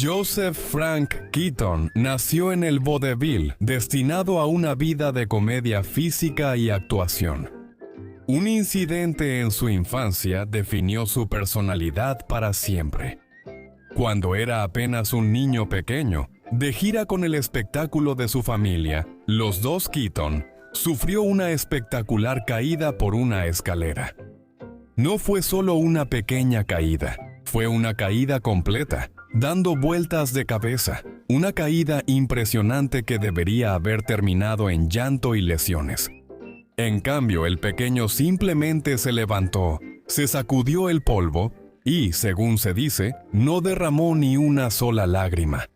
Joseph Frank Keaton nació en el vodevil, destinado a una vida de comedia física y actuación. Un incidente en su infancia definió su personalidad para siempre. Cuando era apenas un niño pequeño, de gira con el espectáculo de su familia, Los Dos Keaton, sufrió una espectacular caída por una escalera. No fue solo una pequeña caída, fue una caída completa, dando vueltas de cabeza, una caída impresionante que debería haber terminado en llanto y lesiones. En cambio, el pequeño simplemente se levantó, se sacudió el polvo y, según se dice, no derramó ni una sola lágrima.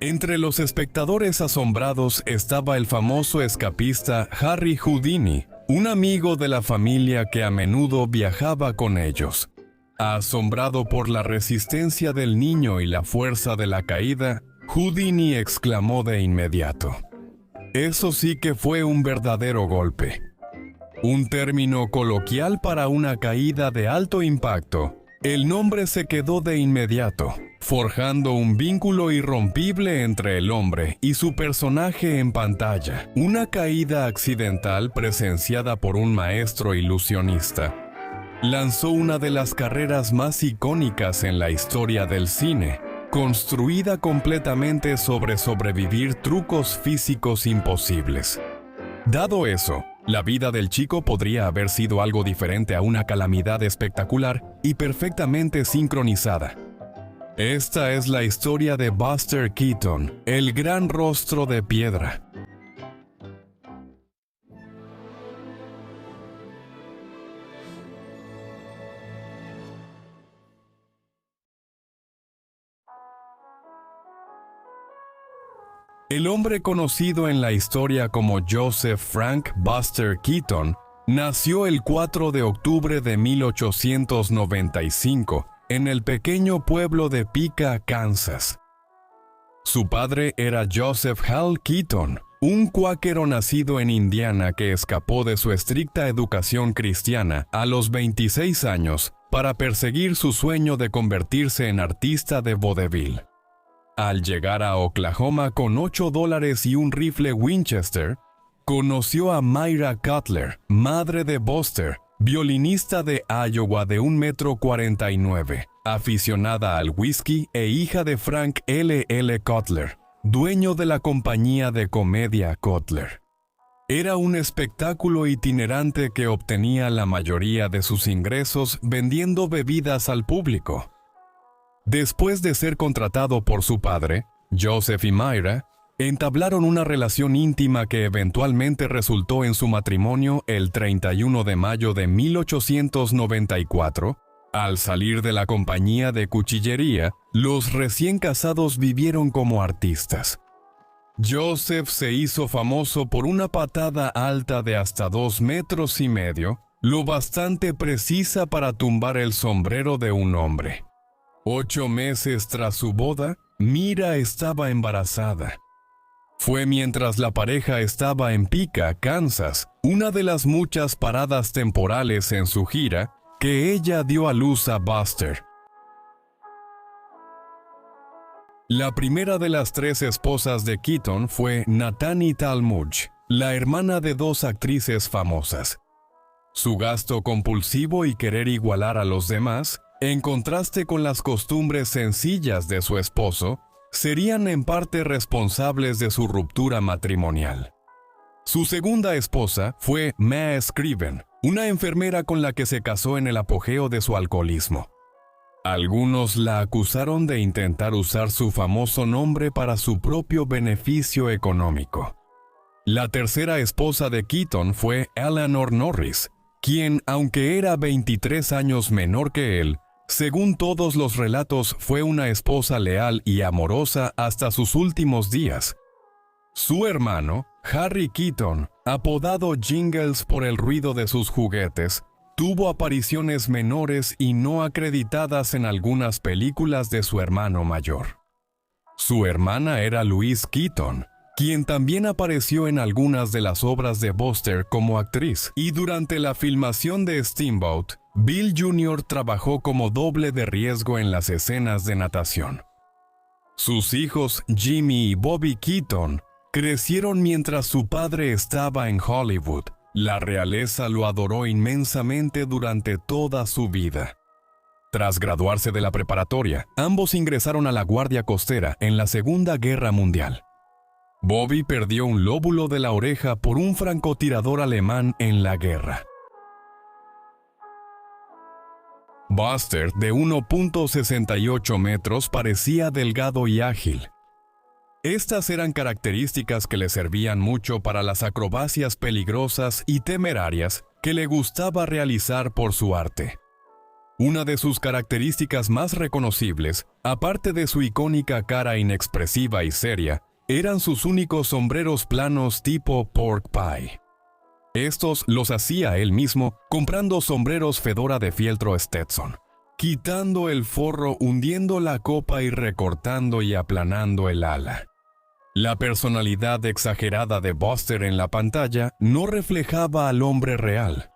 Entre los espectadores asombrados estaba el famoso escapista Harry Houdini, un amigo de la familia que a menudo viajaba con ellos. Asombrado por la resistencia del niño y la fuerza de la caída, Houdini exclamó de inmediato: «Eso sí que fue un verdadero golpe». Un término coloquial para una caída de alto impacto, el nombre se quedó de inmediato, forjando un vínculo irrompible entre el hombre y su personaje en pantalla. Una caída accidental presenciada por un maestro ilusionista lanzó una de las carreras más icónicas en la historia del cine, construida completamente sobre sobrevivir trucos físicos imposibles. Dado eso, la vida del chico podría haber sido algo diferente a una calamidad espectacular y perfectamente sincronizada. Esta es la historia de Buster Keaton, el gran rostro de piedra. El hombre conocido en la historia como Joseph Frank Buster Keaton nació el 4 de octubre de 1895 en el pequeño pueblo de Pica, Kansas. Su padre era Joseph Hall Keaton, un cuáquero nacido en Indiana que escapó de su estricta educación cristiana a los 26 años para perseguir su sueño de convertirse en artista de vodevil. Al llegar a Oklahoma con $8 y un rifle Winchester, conoció a Myra Cutler, madre de Buster, violinista de Iowa de 1,49 m, aficionada al whisky e hija de Frank L. Cutler, dueño de la compañía de comedia Cutler. Era un espectáculo itinerante que obtenía la mayoría de sus ingresos vendiendo bebidas al público. Después de ser contratado por su padre, Joseph y Myra entablaron una relación íntima que eventualmente resultó en su matrimonio el 31 de mayo de 1894. Al salir de la compañía de cuchillería, los recién casados vivieron como artistas. Joseph se hizo famoso por una patada alta de hasta 2,5 metros, lo bastante precisa para tumbar el sombrero de un hombre. 8 meses tras su boda, Myra estaba embarazada. Fue mientras la pareja estaba en Pica, Kansas, una de las muchas paradas temporales en su gira, que ella dio a luz a Buster. La primera de las 3 esposas de Keaton fue Nathani Talmadge, la hermana de 2 actrices famosas. Su gasto compulsivo y querer igualar a los demás, en contraste con las costumbres sencillas de su esposo, serían en parte responsables de su ruptura matrimonial. Su segunda esposa fue Mae Scriven, una enfermera con la que se casó en el apogeo de su alcoholismo. Algunos la acusaron de intentar usar su famoso nombre para su propio beneficio económico. La tercera esposa de Keaton fue Eleanor Norris, quien, aunque era 23 años menor que él, según todos los relatos, fue una esposa leal y amorosa hasta sus últimos días. Su hermano, Harry Keaton, apodado Jingles por el ruido de sus juguetes, tuvo apariciones menores y no acreditadas en algunas películas de su hermano mayor. Su hermana era Louise Keaton, quien también apareció en algunas de las obras de Buster como actriz, y durante la filmación de Steamboat, Bill Jr. trabajó como doble de riesgo en las escenas de natación. Sus hijos Jimmy y Bobby Keaton crecieron mientras su padre estaba en Hollywood. La realeza lo adoró inmensamente durante toda su vida. Tras graduarse de la preparatoria, ambos ingresaron a la Guardia Costera en la Segunda Guerra Mundial. Bobby perdió un lóbulo de la oreja por un francotirador alemán en la guerra. Buster, de 1.68 metros, parecía delgado y ágil. Estas eran características que le servían mucho para las acrobacias peligrosas y temerarias que le gustaba realizar por su arte. Una de sus características más reconocibles, aparte de su icónica cara inexpresiva y seria, eran sus únicos sombreros planos tipo pork pie. Estos los hacía él mismo comprando sombreros fedora de fieltro Stetson, quitando el forro, hundiendo la copa y recortando y aplanando el ala. La personalidad exagerada de Buster en la pantalla no reflejaba al hombre real.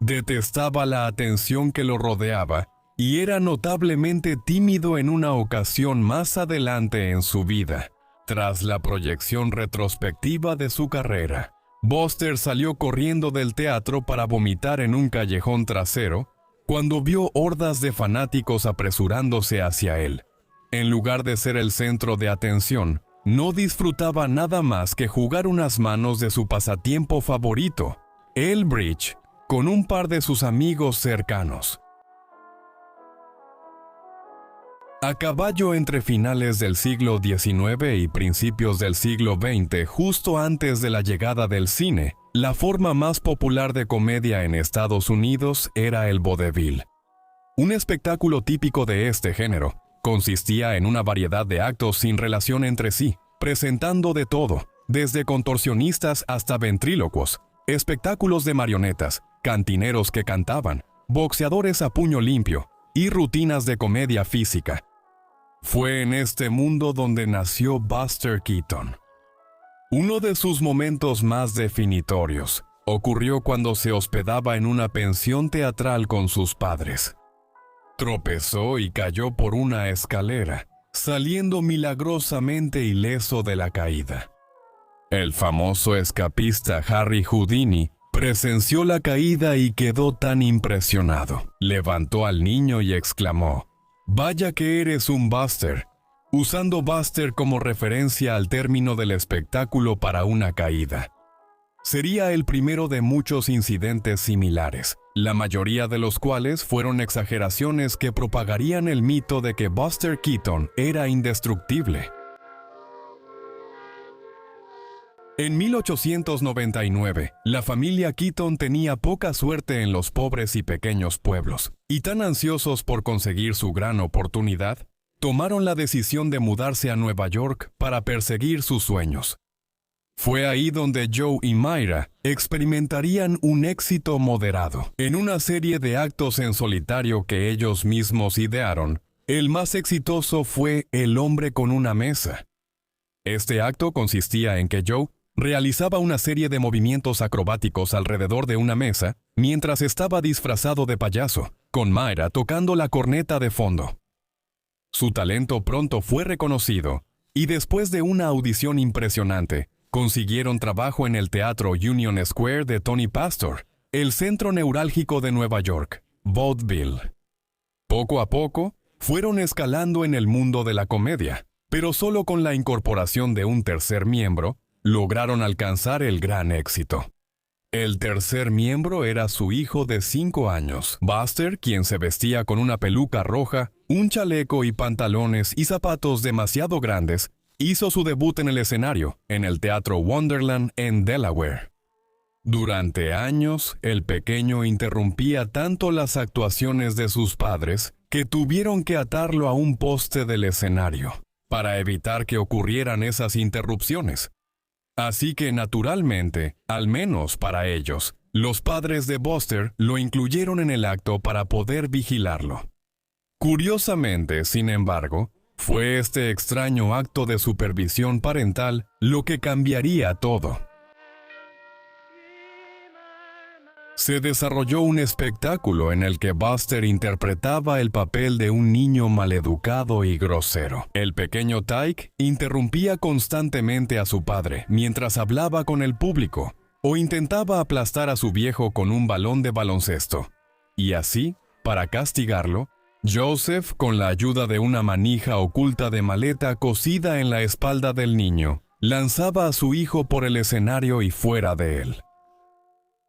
Detestaba la atención que lo rodeaba y era notablemente tímido en una ocasión más adelante en su vida. Tras la proyección retrospectiva de su carrera, Buster salió corriendo del teatro para vomitar en un callejón trasero cuando vio hordas de fanáticos apresurándose hacia él. En lugar de ser el centro de atención, no disfrutaba nada más que jugar unas manos de su pasatiempo favorito, el bridge, con un par de sus amigos cercanos. A caballo entre finales del siglo XIX y principios del siglo XX, justo antes de la llegada del cine, la forma más popular de comedia en Estados Unidos era el vodevil. Un espectáculo típico de este género consistía en una variedad de actos sin relación entre sí, presentando de todo, desde contorsionistas hasta ventrílocuos, espectáculos de marionetas, cantineros que cantaban, boxeadores a puño limpio y rutinas de comedia física. Fue en este mundo donde nació Buster Keaton. Uno de sus momentos más definitorios ocurrió cuando se hospedaba en una pensión teatral con sus padres. Tropezó y cayó por una escalera, saliendo milagrosamente ileso de la caída. El famoso escapista Harry Houdini presenció la caída y quedó tan impresionado. Levantó al niño y exclamó: «Vaya que eres un Buster», usando Buster como referencia al término del espectáculo para una caída. Sería el primero de muchos incidentes similares, la mayoría de los cuales fueron exageraciones que propagarían el mito de que Buster Keaton era indestructible. En 1899, la familia Keaton tenía poca suerte en los pobres y pequeños pueblos, y tan ansiosos por conseguir su gran oportunidad, tomaron la decisión de mudarse a Nueva York para perseguir sus sueños. Fue ahí donde Joe y Myra experimentarían un éxito moderado. En una serie de actos en solitario que ellos mismos idearon, el más exitoso fue El hombre con una mesa. Este acto consistía en que Joe realizaba una serie de movimientos acrobáticos alrededor de una mesa mientras estaba disfrazado de payaso, con Myra tocando la corneta de fondo. Su talento pronto fue reconocido, y después de una audición impresionante, consiguieron trabajo en el Teatro Union Square de Tony Pastor, el centro neurálgico de Nueva York, vaudeville. Poco a poco, fueron escalando en el mundo de la comedia, pero solo con la incorporación de un tercer miembro, lograron alcanzar el gran éxito. El tercer miembro era su hijo de 5 años, Buster, quien se vestía con una peluca roja, un chaleco y pantalones y zapatos demasiado grandes. Hizo su debut en el escenario, en el Teatro Wonderland en Delaware. Durante años, el pequeño interrumpía tanto las actuaciones de sus padres que tuvieron que atarlo a un poste del escenario, para evitar que ocurrieran esas interrupciones. Así que, naturalmente, al menos para ellos, los padres de Buster lo incluyeron en el acto para poder vigilarlo. Curiosamente, sin embargo, fue este extraño acto de supervisión parental lo que cambiaría todo. se desarrolló un espectáculo en el que Buster interpretaba el papel de un niño maleducado y grosero. El pequeño Tyke interrumpía constantemente a su padre mientras hablaba con el público, o intentaba aplastar a su viejo con un balón de baloncesto. Y así, para castigarlo, Joseph, con la ayuda de una manija oculta de maleta cosida en la espalda del niño, lanzaba a su hijo por el escenario y fuera de él.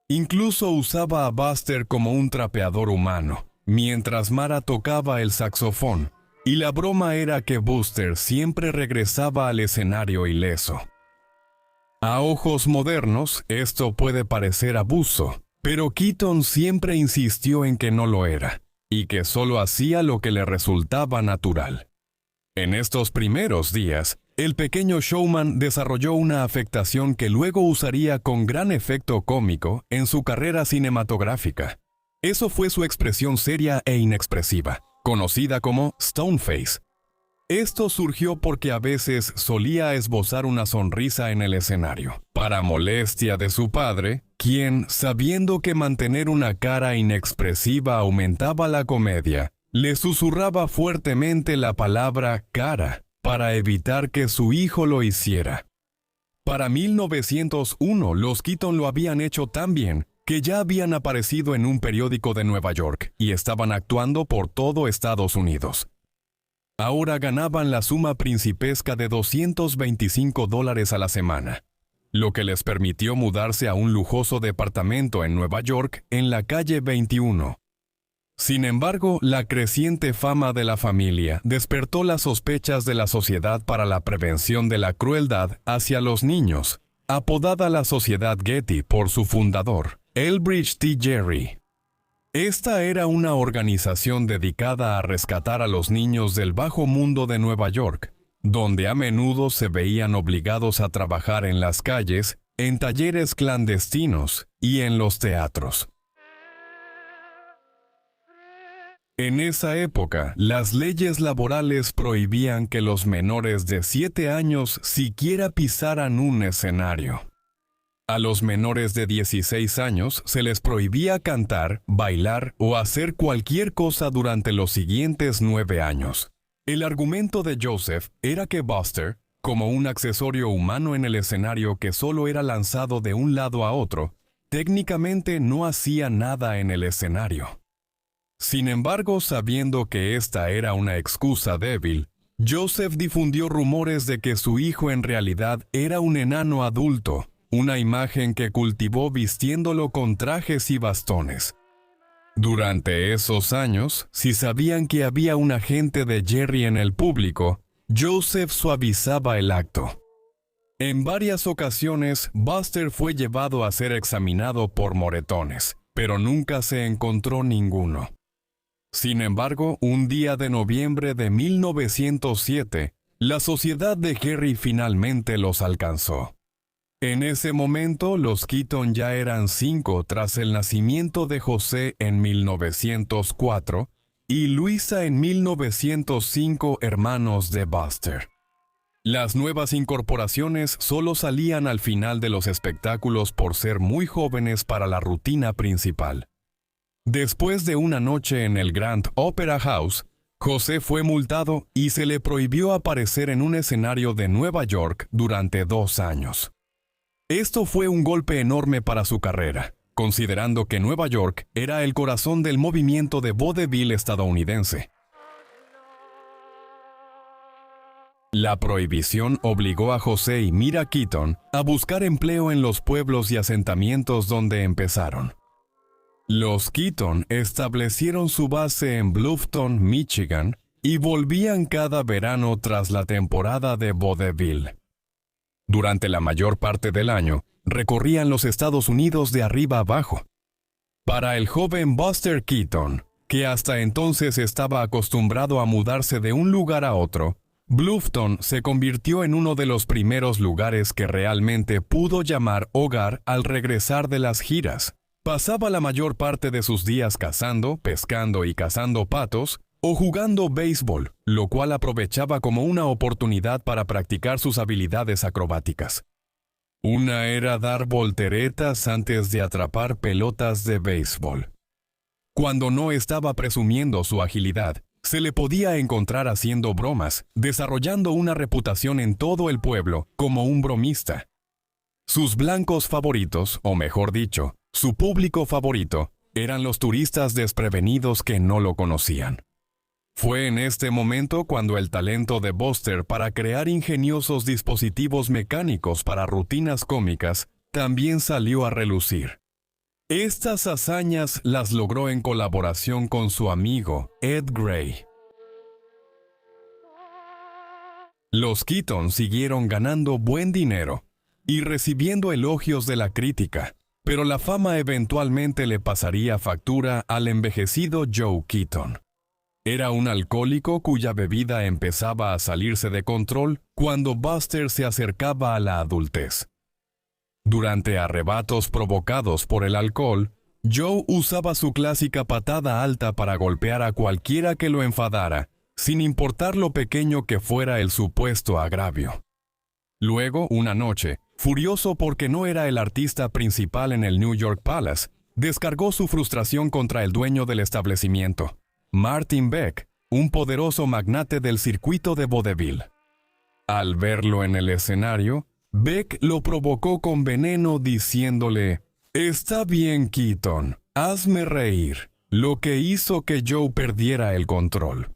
Incluso usaba a Buster como un trapeador humano, mientras Mara tocaba el saxofón, y la broma era que Buster siempre regresaba al escenario ileso. A ojos modernos, esto puede parecer abuso, pero Keaton siempre insistió en que no lo era, y que solo hacía lo que le resultaba natural. En estos primeros días, el pequeño showman desarrolló una afectación que luego usaría con gran efecto cómico en su carrera cinematográfica. Eso fue su expresión seria e inexpresiva, conocida como Stoneface. Esto surgió porque a veces solía esbozar una sonrisa en el escenario, para molestia de su padre, quien, sabiendo que mantener una cara inexpresiva aumentaba la comedia, le susurraba fuertemente la palabra cara para evitar que su hijo lo hiciera. Para 1901, los Keaton lo habían hecho tan bien que ya habían aparecido en un periódico de Nueva York y estaban actuando por todo Estados Unidos. Ahora ganaban la suma principesca de $225 a la semana, lo que les permitió mudarse a un lujoso departamento en Nueva York en la calle 21. Sin embargo, la creciente fama de la familia despertó las sospechas de la Sociedad para la Prevención de la Crueldad hacia los Niños, apodada la Sociedad Getty por su fundador, Elbridge T. Gerry. Esta era una organización dedicada a rescatar a los niños del bajo mundo de Nueva York, donde a menudo se veían obligados a trabajar en las calles, en talleres clandestinos y en los teatros. En esa época, las leyes laborales prohibían que los menores de 7 años siquiera pisaran un escenario. A los menores de 16 años se les prohibía cantar, bailar o hacer cualquier cosa durante los siguientes 9 años. El argumento de Joseph era que Buster, como un accesorio humano en el escenario que solo era lanzado de un lado a otro, técnicamente no hacía nada en el escenario. Sin embargo, sabiendo que esta era una excusa débil, Joseph difundió rumores de que su hijo en realidad era un enano adulto, una imagen que cultivó vistiéndolo con trajes y bastones. Durante esos años, si sabían que había un agente de Jerry en el público, Joseph suavizaba el acto. En varias ocasiones, Buster fue llevado a ser examinado por moretones, pero nunca se encontró ninguno. Sin embargo, un día de noviembre de 1907, la sociedad de Jerry finalmente los alcanzó. En ese momento, los Keaton ya eran 5 tras el nacimiento de José en 1904 y Luisa en 1905, hermanos de Buster. Las nuevas incorporaciones solo salían al final de los espectáculos por ser muy jóvenes para la rutina principal. Después de una noche en el Grand Opera House, José fue multado y se le prohibió aparecer en un escenario de Nueva York durante 2 años. Esto fue un golpe enorme para su carrera, considerando que Nueva York era el corazón del movimiento de vodevil estadounidense. La prohibición obligó a José y Mira Keaton a buscar empleo en los pueblos y asentamientos donde empezaron. Los Keaton establecieron su base en Bluffton, Michigan, y volvían cada verano tras la temporada de vodevil. Durante la mayor parte del año, recorrían los Estados Unidos de arriba abajo. Para el joven Buster Keaton, que hasta entonces estaba acostumbrado a mudarse de un lugar a otro, Bluffton se convirtió en uno de los primeros lugares que realmente pudo llamar hogar al regresar de las giras. Pasaba la mayor parte de sus días cazando, pescando y cazando patos, o jugando béisbol, lo cual aprovechaba como una oportunidad para practicar sus habilidades acrobáticas. Una era dar volteretas antes de atrapar pelotas de béisbol. Cuando no estaba presumiendo su agilidad, se le podía encontrar haciendo bromas, desarrollando una reputación en todo el pueblo como un bromista. Sus blancos favoritos, o mejor dicho, su público favorito, eran los turistas desprevenidos que no lo conocían. Fue en este momento cuando el talento de Buster para crear ingeniosos dispositivos mecánicos para rutinas cómicas también salió a relucir. Estas hazañas las logró en colaboración con su amigo Ed Gray. Los Keaton siguieron ganando buen dinero y recibiendo elogios de la crítica, pero la fama eventualmente le pasaría factura al envejecido Joe Keaton. Era un alcohólico cuya bebida empezaba a salirse de control cuando Buster se acercaba a la adultez. Durante arrebatos provocados por el alcohol, Joe usaba su clásica patada alta para golpear a cualquiera que lo enfadara, sin importar lo pequeño que fuera el supuesto agravio. Luego, una noche, furioso porque no era el artista principal en el New York Palace, descargó su frustración contra el dueño del establecimiento, Martin Beck, un poderoso magnate del circuito de vodevil. Al verlo en el escenario, Beck lo provocó con veneno diciéndole: «Está bien, Keaton, hazme reír», lo que hizo que Joe perdiera el control.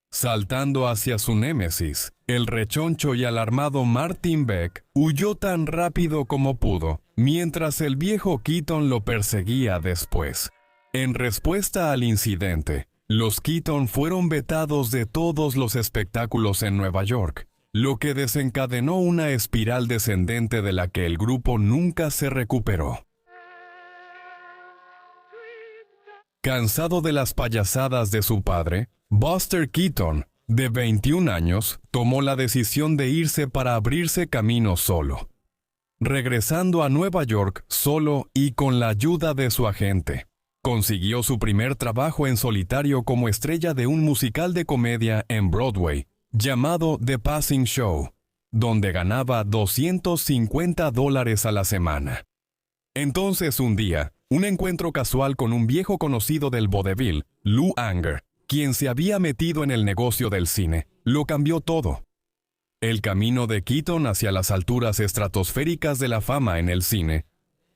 Saltando hacia su némesis, el rechoncho y alarmado Martin Beck huyó tan rápido como pudo, mientras el viejo Keaton lo perseguía después. En respuesta al incidente, los Keaton fueron vetados de todos los espectáculos en Nueva York, lo que desencadenó una espiral descendente de la que el grupo nunca se recuperó. Cansado de las payasadas de su padre, Buster Keaton, de 21 años, tomó la decisión de irse para abrirse camino solo. Regresando a Nueva York solo y con la ayuda de su agente, consiguió su primer trabajo en solitario como estrella de un musical de comedia en Broadway, llamado The Passing Show, donde ganaba $250 a la semana. Entonces un día, un encuentro casual con un viejo conocido del vodevil, Lou Anger, quien se había metido en el negocio del cine, lo cambió todo. El camino de Keaton hacia las alturas estratosféricas de la fama en el cine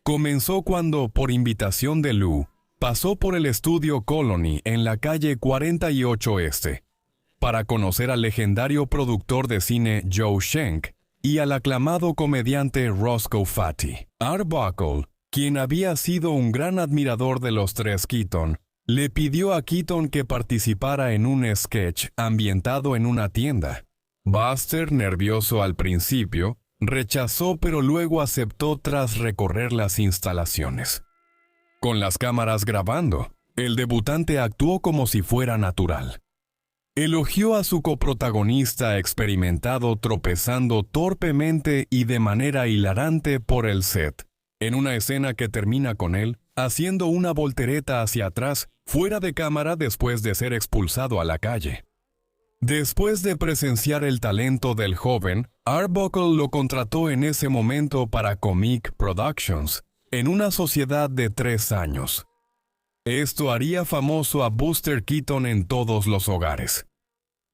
comenzó cuando, por invitación de Lou, pasó por el estudio Colony en la calle 48 Este, para conocer al legendario productor de cine Joe Schenck y al aclamado comediante Roscoe Fatty. Arbuckle, quien había sido un gran admirador de los tres Keaton, le pidió a Keaton que participara en un sketch ambientado en una tienda. Buster, nervioso al principio, rechazó pero luego aceptó tras recorrer las instalaciones. Con las cámaras grabando, el debutante actuó como si fuera natural. Elogió a su coprotagonista experimentado tropezando torpemente y de manera hilarante por el set, en una escena que termina con él haciendo una voltereta hacia atrás, fuera de cámara después de ser expulsado a la calle. Después de presenciar el talento del joven, Arbuckle lo contrató en ese momento para Comic Productions, en una sociedad de 3 años. Esto haría famoso a Buster Keaton en todos los hogares.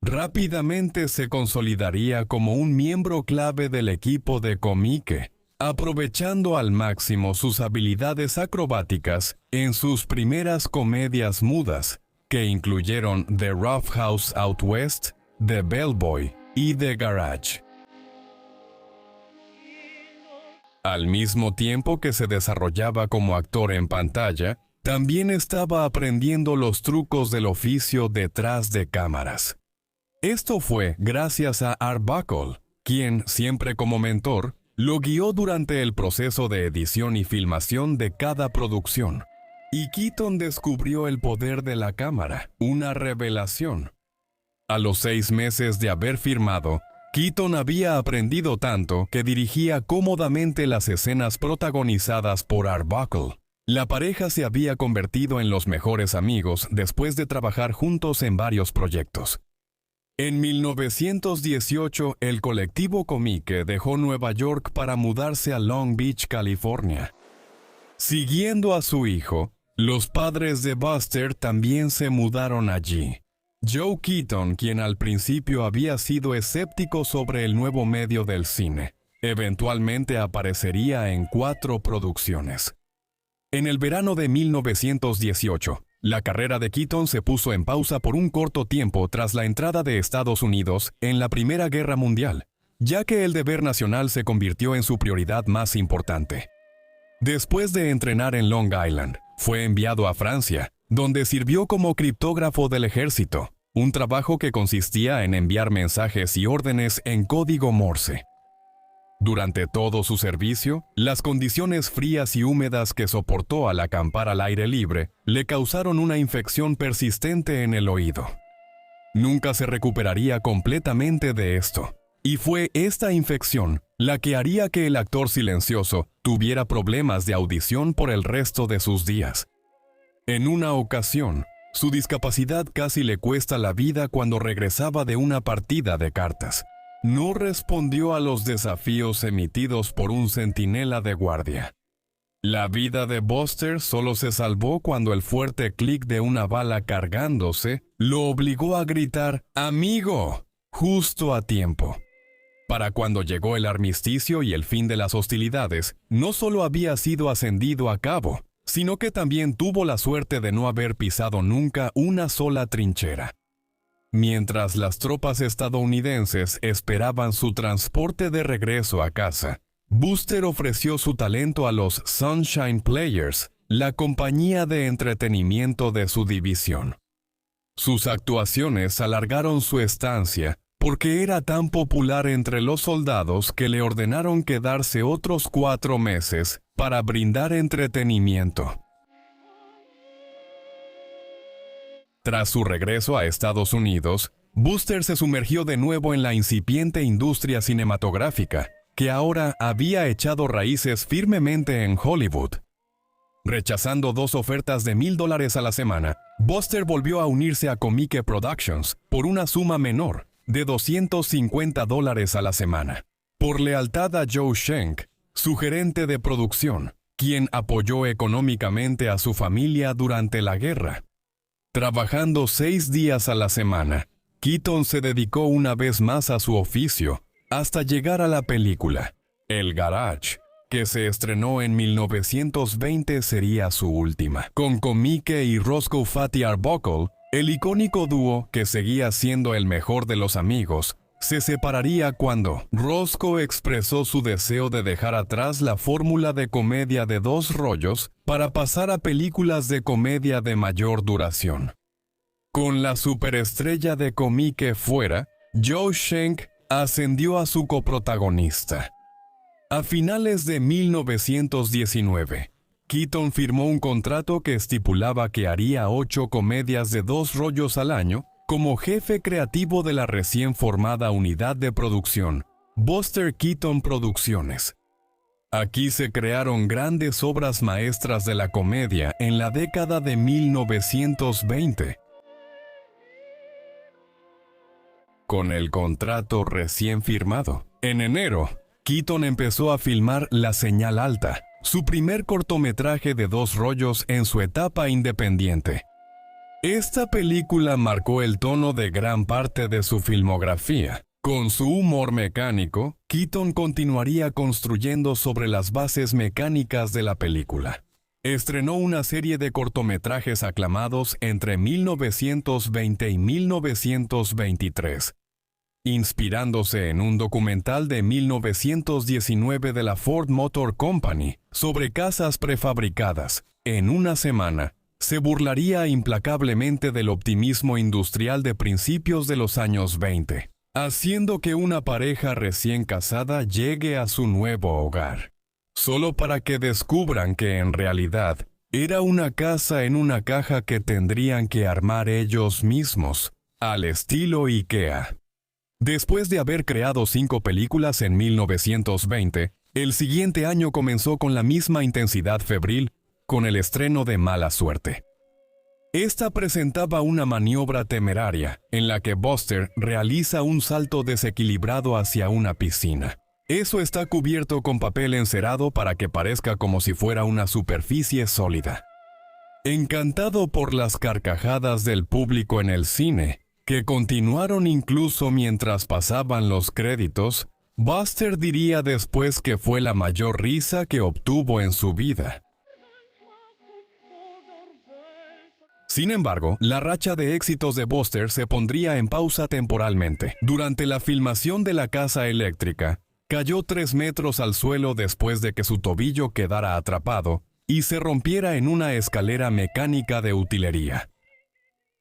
Rápidamente se consolidaría como un miembro clave del equipo de Comique, aprovechando al máximo sus habilidades acrobáticas en sus primeras comedias mudas, que incluyeron The Rough House Out West, The Bellboy y The Garage. Al mismo tiempo que se desarrollaba como actor en pantalla, también estaba aprendiendo los trucos del oficio detrás de cámaras. Esto fue gracias a Arbuckle, quien, siempre como mentor, lo guió durante el proceso de edición y filmación de cada producción. Y Keaton descubrió el poder de la cámara, una revelación. A los 6 meses de haber firmado, Keaton había aprendido tanto que dirigía cómodamente las escenas protagonizadas por Arbuckle. La pareja se había convertido en los mejores amigos después de trabajar juntos en varios proyectos. En 1918, el colectivo Comique dejó Nueva York para mudarse a Long Beach, California. Siguiendo a su hijo, los padres de Buster también se mudaron allí. Joe Keaton, quien al principio había sido escéptico sobre el nuevo medio del cine, eventualmente aparecería en 4 producciones. En el verano de 1918, la carrera de Keaton se puso en pausa por un corto tiempo tras la entrada de Estados Unidos en la Primera Guerra Mundial, ya que el deber nacional se convirtió en su prioridad más importante. Después de entrenar en Long Island, fue enviado a Francia, donde sirvió como criptógrafo del ejército, un trabajo que consistía en enviar mensajes y órdenes en código Morse. Durante todo su servicio, las condiciones frías y húmedas que soportó al acampar al aire libre le causaron una infección persistente en el oído. Nunca se recuperaría completamente de esto, y fue esta infección la que haría que el actor silencioso tuviera problemas de audición por el resto de sus días. En una ocasión, su discapacidad casi le cuesta la vida cuando regresaba de una partida de cartas. No respondió a los desafíos emitidos por un centinela de guardia. La vida de Buster solo se salvó cuando el fuerte clic de una bala cargándose lo obligó a gritar ¡Amigo!, justo a tiempo. Para cuando llegó el armisticio y el fin de las hostilidades, no solo había sido ascendido a cabo, sino que también tuvo la suerte de no haber pisado nunca una sola trinchera. Mientras las tropas estadounidenses esperaban su transporte de regreso a casa, Buster ofreció su talento a los Sunshine Players, la compañía de entretenimiento de su división. Sus actuaciones alargaron su estancia porque era tan popular entre los soldados que le ordenaron quedarse otros 4 meses para brindar entretenimiento. Tras su regreso a Estados Unidos, Buster se sumergió de nuevo en la incipiente industria cinematográfica, que ahora había echado raíces firmemente en Hollywood. Rechazando 2 ofertas de $1,000 a la semana, Buster volvió a unirse a Comique Productions por una suma menor, de $250 a la semana, por lealtad a Joe Schenck, su gerente de producción, quien apoyó económicamente a su familia durante la guerra. Trabajando 6 días a la semana, Keaton se dedicó una vez más a su oficio, hasta llegar a la película El Garage, que se estrenó en 1920 sería su última. Con Comique y Roscoe Fatty Arbuckle, el icónico dúo que seguía siendo el mejor de los amigos, se separaría cuando Roscoe expresó su deseo de dejar atrás la fórmula de comedia de 2 rollos para pasar a películas de comedia de mayor duración. Con la superestrella de Comique fuera, Joe Schenck ascendió a su coprotagonista. A finales de 1919, Keaton firmó un contrato que estipulaba que haría 8 comedias de 2 rollos al año como jefe creativo de la recién formada unidad de producción, Buster Keaton Producciones. Aquí se crearon grandes obras maestras de la comedia en la década de 1920. Con el contrato recién firmado, en enero, Keaton empezó a filmar La Señal Alta, su primer cortometraje de 2 rollos en su etapa independiente. Esta película marcó el tono de gran parte de su filmografía. Con su humor mecánico, Keaton continuaría construyendo sobre las bases mecánicas de la película. Estrenó una serie de cortometrajes aclamados entre 1920 y 1923. Inspirándose en un documental de 1919 de la Ford Motor Company sobre casas prefabricadas, en una semana, se burlaría implacablemente del optimismo industrial de principios de los años 20, haciendo que una pareja recién casada llegue a su nuevo hogar, solo para que descubran que en realidad era una casa en una caja que tendrían que armar ellos mismos, al estilo IKEA. Después de haber creado 5 películas en 1920, el siguiente año comenzó con la misma intensidad febril, con el estreno de Mala Suerte. Esta presentaba una maniobra temeraria en la que Buster realiza un salto desequilibrado hacia una piscina. Eso está cubierto con papel encerado para que parezca como si fuera una superficie sólida. Encantado por las carcajadas del público en el cine, que continuaron incluso mientras pasaban los créditos, Buster diría después que fue la mayor risa que obtuvo en su vida. Sin embargo, la racha de éxitos de Buster se pondría en pausa temporalmente. Durante la filmación de La Casa Eléctrica, cayó 3 metros al suelo después de que su tobillo quedara atrapado y se rompiera en una escalera mecánica de utilería.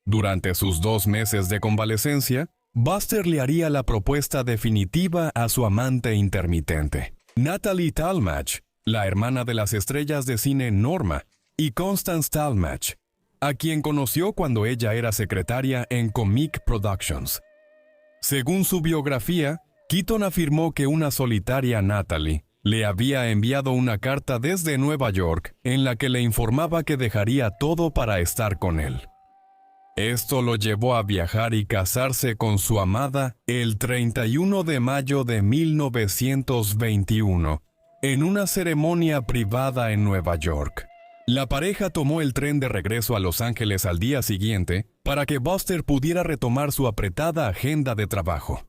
Durante sus 2 meses de convalecencia, Buster le haría la propuesta definitiva a su amante intermitente, Natalie Talmadge, la hermana de las estrellas de cine Norma, y Constance Talmadge, a quien conoció cuando ella era secretaria en Comic Productions. Según su biografía, Keaton afirmó que una solitaria Natalie le había enviado una carta desde Nueva York en la que le informaba que dejaría todo para estar con él. Esto lo llevó a viajar y casarse con su amada el 31 de mayo de 1921, en una ceremonia privada en Nueva York. La pareja tomó el tren de regreso a Los Ángeles al día siguiente para que Buster pudiera retomar su apretada agenda de trabajo.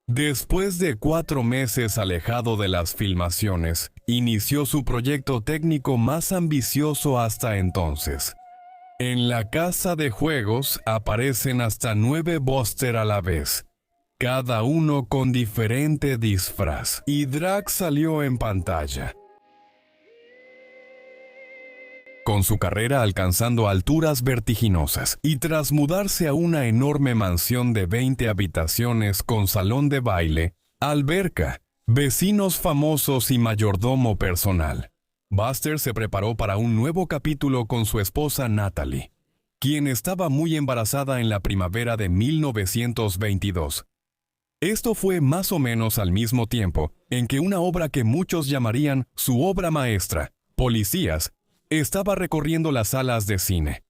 Después de 4 meses alejado de las filmaciones, inició su proyecto técnico más ambicioso hasta entonces. En la casa de juegos aparecen hasta 9 Buster a la vez, cada uno con diferente disfraz, y Drax salió en pantalla, con su carrera alcanzando alturas vertiginosas, y tras mudarse a una enorme mansión de 20 habitaciones con salón de baile, alberca, vecinos famosos y mayordomo personal, Buster se preparó para un nuevo capítulo con su esposa Natalie, quien estaba muy embarazada en la primavera de 1922. Esto fue más o menos al mismo tiempo en que una obra que muchos llamarían su obra maestra, Policías, estaba recorriendo las salas de cine.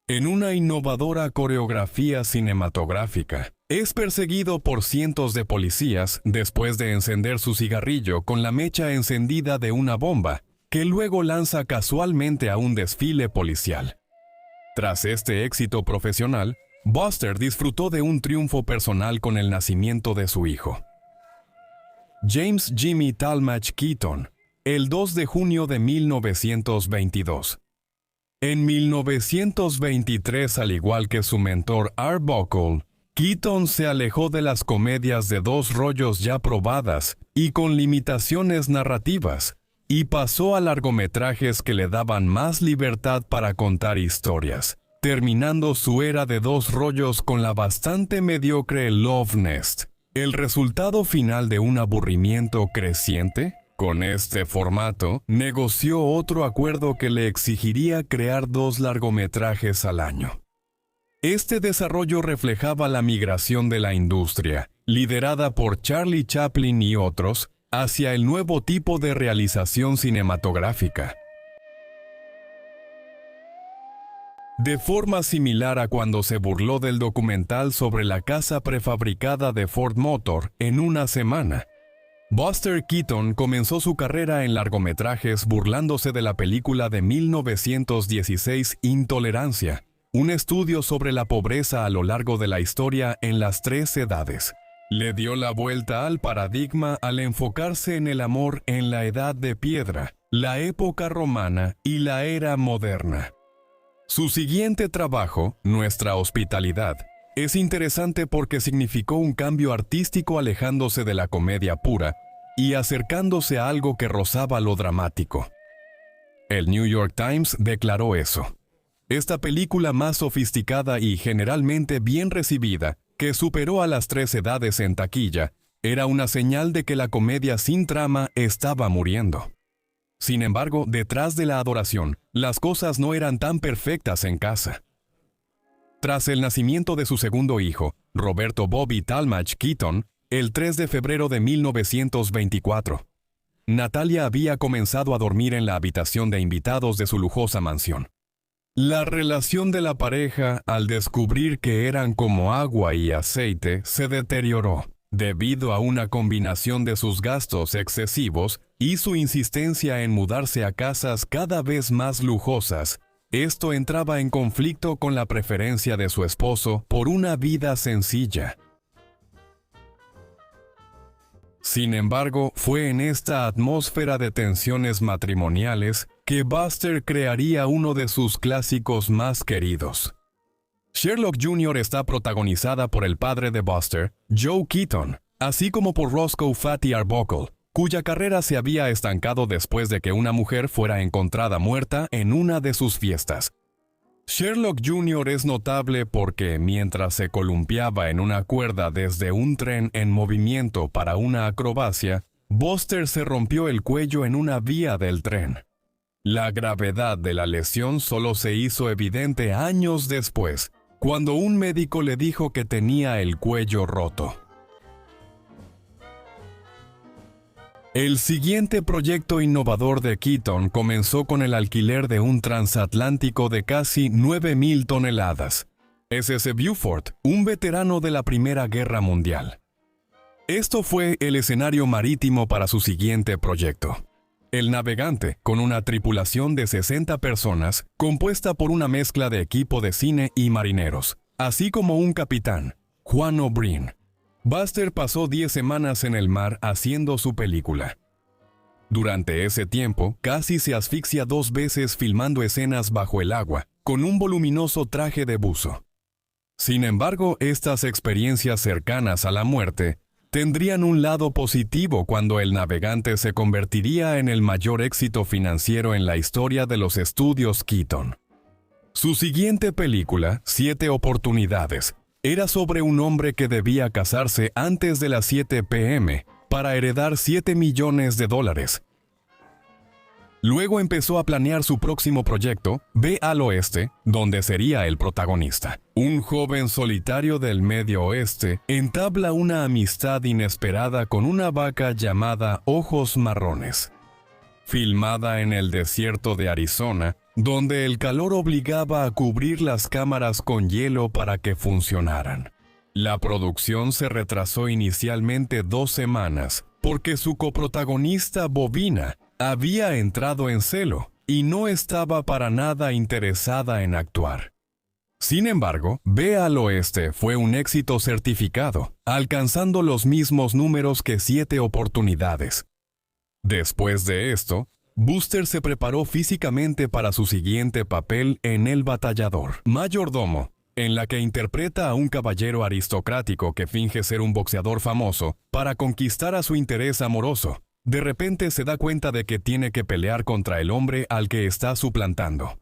En una innovadora coreografía cinematográfica, es perseguido por cientos de policías después de encender su cigarrillo con la mecha encendida de una bomba, que luego lanza casualmente a un desfile policial. Tras este éxito profesional, Buster disfrutó de un triunfo personal con el nacimiento de su hijo, James Jimmy Talmadge Keaton, el 2 de junio de 1922. En 1923, al igual que su mentor Arbuckle, Keaton se alejó de las comedias de 2 rollos ya probadas y con limitaciones narrativas, y pasó a largometrajes que le daban más libertad para contar historias, terminando su era de 2 rollos con la bastante mediocre Love Nest, el resultado final de un aburrimiento creciente. Con este formato, negoció otro acuerdo que le exigiría crear 2 largometrajes al año. Este desarrollo reflejaba la migración de la industria, liderada por Charlie Chaplin y otros, hacia el nuevo tipo de realización cinematográfica. De forma similar a cuando se burló del documental sobre la casa prefabricada de Ford Motor en una semana, Buster Keaton comenzó su carrera en largometrajes burlándose de la película de 1916 Intolerancia, un estudio sobre la pobreza a lo largo de la historia en las 3 edades. Le dio la vuelta al paradigma al enfocarse en el amor en la Edad de Piedra, la época romana y la era moderna. Su siguiente trabajo, Nuestra Hospitalidad, es interesante porque significó un cambio artístico alejándose de la comedia pura y acercándose a algo que rozaba lo dramático. El New York Times declaró eso. Esta película más sofisticada y generalmente bien recibida, que superó a las 3 edades en taquilla, era una señal de que la comedia sin trama estaba muriendo. Sin embargo, detrás de la adoración, las cosas no eran tan perfectas en casa. Tras el nacimiento de su segundo hijo, Roberto Bobby Talmadge Keaton, el 3 de febrero de 1924, Natalia había comenzado a dormir en la habitación de invitados de su lujosa mansión. La relación de la pareja, al descubrir que eran como agua y aceite, se deterioró, debido a una combinación de sus gastos excesivos y su insistencia en mudarse a casas cada vez más lujosas. Esto entraba en conflicto con la preferencia de su esposo por una vida sencilla. Sin embargo, fue en esta atmósfera de tensiones matrimoniales que Buster crearía uno de sus clásicos más queridos. Sherlock Jr. está protagonizada por el padre de Buster, Joe Keaton, así como por Roscoe Fatty Arbuckle, cuya carrera se había estancado después de que una mujer fuera encontrada muerta en una de sus fiestas. Sherlock Jr. es notable porque, mientras se columpiaba en una cuerda desde un tren en movimiento para una acrobacia, Buster se rompió el cuello en una vía del tren. La gravedad de la lesión solo se hizo evidente años después, cuando un médico le dijo que tenía el cuello roto. El siguiente proyecto innovador de Keaton comenzó con el alquiler de un transatlántico de casi 9,000 toneladas. SS Beaufort, un veterano de la Primera Guerra Mundial. Esto fue el escenario marítimo para su siguiente proyecto. El navegante, con una tripulación de 60 personas, compuesta por una mezcla de equipo de cine y marineros, así como un capitán, Juan O'Brien. Buster pasó 10 semanas en el mar haciendo su película. Durante ese tiempo, casi se asfixia 2 veces filmando escenas bajo el agua, con un voluminoso traje de buzo. Sin embargo, estas experiencias cercanas a la muerte tendrían un lado positivo cuando el navegante se convertiría en el mayor éxito financiero en la historia de los estudios Keaton. Su siguiente película, 7 oportunidades, era sobre un hombre que debía casarse antes de las 7 p.m. para heredar $7 millones. Luego empezó a planear su próximo proyecto, Ve al Oeste, donde sería el protagonista. Un joven solitario del Medio Oeste entabla una amistad inesperada con una vaca llamada Ojos Marrones. Filmada en el desierto de Arizona, donde el calor obligaba a cubrir las cámaras con hielo para que funcionaran. La producción se retrasó inicialmente 2 semanas, porque su coprotagonista Bobina había entrado en celo y no estaba para nada interesada en actuar. Sin embargo, Ve al Oeste fue un éxito certificado, alcanzando los mismos números que 7 oportunidades. Después de esto, Buster se preparó físicamente para su siguiente papel en El Batallador, mayordomo, en la que interpreta a un caballero aristocrático que finge ser un boxeador famoso para conquistar a su interés amoroso. De repente se da cuenta de que tiene que pelear contra el hombre al que está suplantando.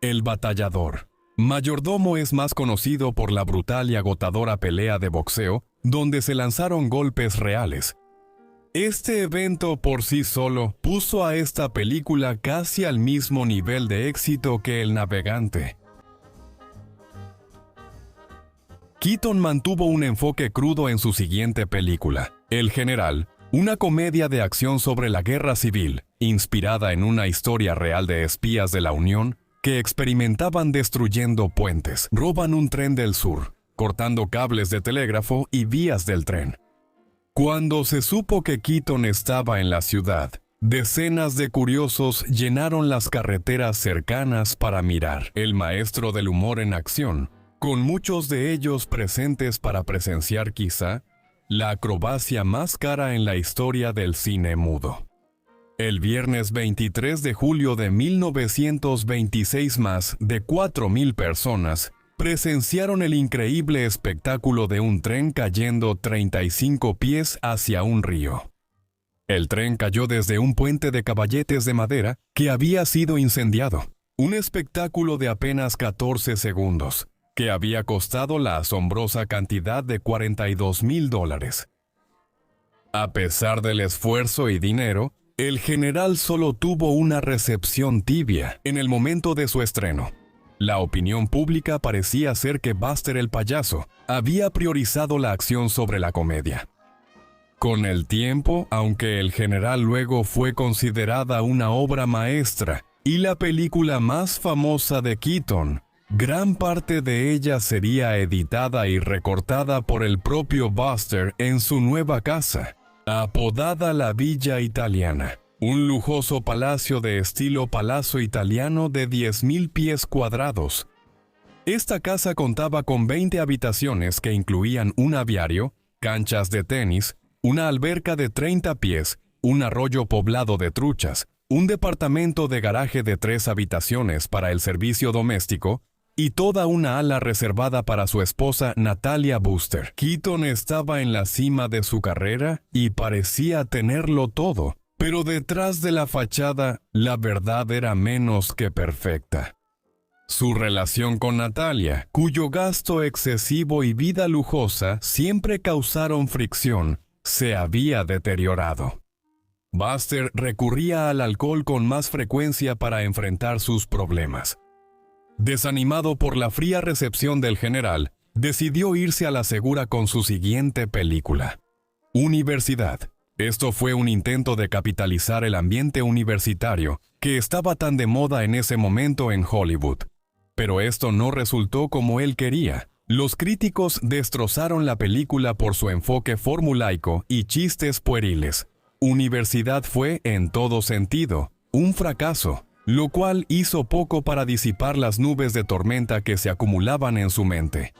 El Batallador. Mayordomo es más conocido por la brutal y agotadora pelea de boxeo, donde se lanzaron golpes reales. Este evento por sí solo puso a esta película casi al mismo nivel de éxito que El Navegante. Keaton mantuvo un enfoque crudo en su siguiente película, El General, una comedia de acción sobre la guerra civil, inspirada en una historia real de espías de la Unión que experimentaban destruyendo puentes, roban un tren del sur, cortando cables de telégrafo y vías del tren. Cuando se supo que Keaton estaba en la ciudad, decenas de curiosos llenaron las carreteras cercanas para mirar el maestro del humor en acción, con muchos de ellos presentes para presenciar quizá la acrobacia más cara en la historia del cine mudo. El viernes 23 de julio de 1926 más de 4,000 personas presenciaron el increíble espectáculo de un tren cayendo 35 pies hacia un río. El tren cayó desde un puente de caballetes de madera que había sido incendiado, un espectáculo de apenas 14 segundos, que había costado la asombrosa cantidad de $42,000. A pesar del esfuerzo y dinero, El General solo tuvo una recepción tibia en el momento de su estreno. La opinión pública parecía ser que Buster el payaso había priorizado la acción sobre la comedia. Con el tiempo, aunque El General luego fue considerada una obra maestra, y la película más famosa de Keaton. Gran parte de ella sería editada y recortada por el propio Buster en su nueva casa, apodada la Villa Italiana, un lujoso palacio de estilo palazzo italiano de 10,000 pies cuadrados. Esta casa contaba con 20 habitaciones que incluían un aviario, canchas de tenis, una alberca de 30 pies, un arroyo poblado de truchas, un departamento de garaje de 3 habitaciones para el servicio doméstico y toda una ala reservada para su esposa Natalia Buster. Keaton estaba en la cima de su carrera y parecía tenerlo todo, pero detrás de la fachada la verdad era menos que perfecta. Su relación con Natalia, cuyo gasto excesivo y vida lujosa siempre causaron fricción, se había deteriorado. Buster recurría al alcohol con más frecuencia para enfrentar sus problemas. Desanimado por la fría recepción del general, decidió irse a la segura con su siguiente película, Universidad. Esto fue un intento de capitalizar el ambiente universitario que estaba tan de moda en ese momento en Hollywood. Pero esto no resultó como él quería. Los críticos destrozaron la película por su enfoque formulaico y chistes pueriles. Universidad fue, en todo sentido, un fracaso, lo cual hizo poco para disipar las nubes de tormenta que se acumulaban en su mente.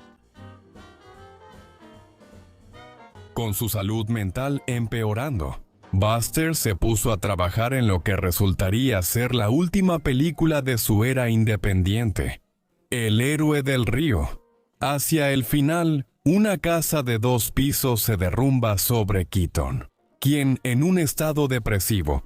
Con su salud mental empeorando, Buster se puso a trabajar en lo que resultaría ser la última película de su era independiente, El héroe del río. Hacia el final, una casa de 2 pisos se derrumba sobre Keaton, quien, en un estado depresivo,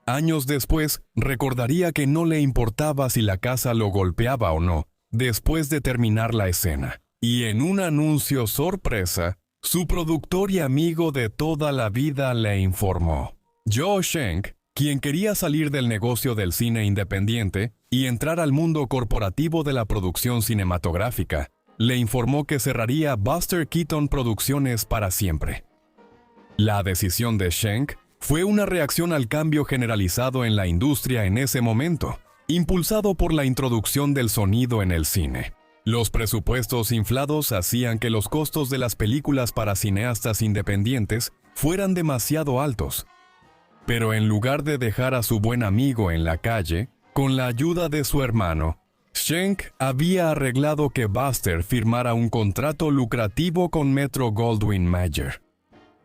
años después, recordaría que no le importaba si la casa lo golpeaba o no, después de terminar la escena. Y en un anuncio sorpresa, su productor y amigo de toda la vida le informó. Joe Schenck, quien quería salir del negocio del cine independiente y entrar al mundo corporativo de la producción cinematográfica, le informó que cerraría Buster Keaton Producciones para siempre. La decisión de Schenck fue una reacción al cambio generalizado en la industria en ese momento, impulsado por la introducción del sonido en el cine. Los presupuestos inflados hacían que los costos de las películas para cineastas independientes fueran demasiado altos. Pero en lugar de dejar a su buen amigo en la calle, con la ayuda de su hermano, Schenck había arreglado que Buster firmara un contrato lucrativo con Metro-Goldwyn-Mayer.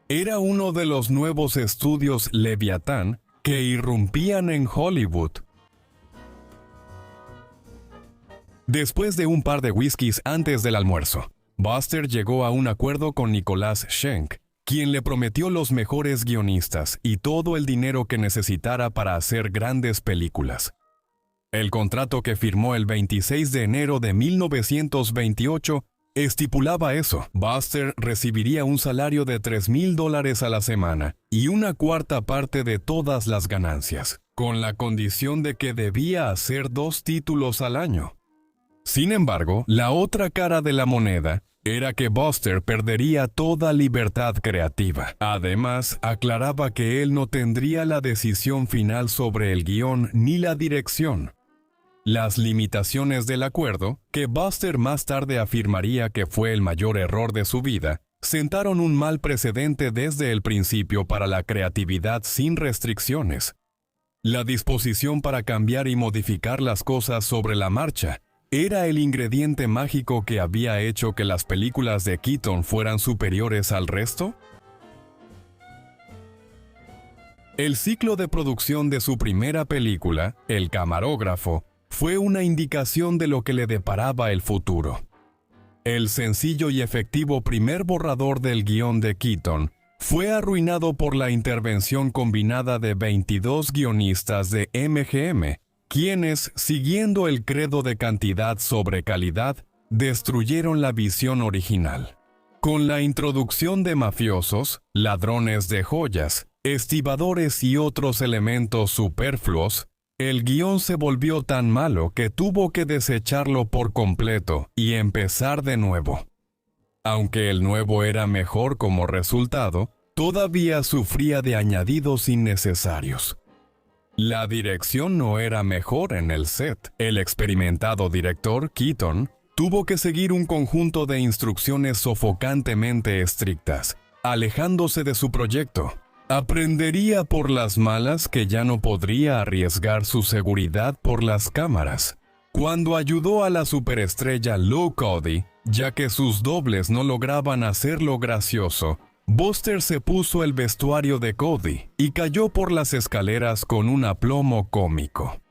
Era uno de los nuevos estudios Leviatán que irrumpían en Hollywood. Después de un par de whiskies antes del almuerzo, Buster llegó a un acuerdo con Nicholas Schenck, quien le prometió los mejores guionistas y todo el dinero que necesitara para hacer grandes películas. El contrato que firmó el 26 de enero de 1928 estipulaba eso. Buster recibiría un salario de $3,000 a la semana y una cuarta parte de todas las ganancias, con la condición de que debía hacer 2 títulos al año. Sin embargo, la otra cara de la moneda era que Buster perdería toda libertad creativa. Además, aclaraba que él no tendría la decisión final sobre el guión ni la dirección. Las limitaciones del acuerdo, que Buster más tarde afirmaría que fue el mayor error de su vida, sentaron un mal precedente desde el principio para la creatividad sin restricciones. La disposición para cambiar y modificar las cosas sobre la marcha era el ingrediente mágico que había hecho que las películas de Keaton fueran superiores al resto. El ciclo de producción de su primera película, El camarógrafo, fue una indicación de lo que le deparaba el futuro. El sencillo y efectivo primer borrador del guión de Keaton fue arruinado por la intervención combinada de 22 guionistas de MGM, quienes, siguiendo el credo de cantidad sobre calidad, destruyeron la visión original. Con la introducción de mafiosos, ladrones de joyas, estibadores y otros elementos superfluos, el guión se volvió tan malo que tuvo que desecharlo por completo y empezar de nuevo. Aunque el nuevo era mejor como resultado, todavía sufría de añadidos innecesarios. La dirección no era mejor en el set. El experimentado director, Keaton, tuvo que seguir un conjunto de instrucciones sofocantemente estrictas, alejándose de su proyecto. Aprendería por las malas que ya no podría arriesgar su seguridad por las cámaras. Cuando ayudó a la superestrella Lou Cody, ya que sus dobles no lograban hacerlo gracioso, Buster se puso el vestuario de Cody y cayó por las escaleras con un aplomo cómico.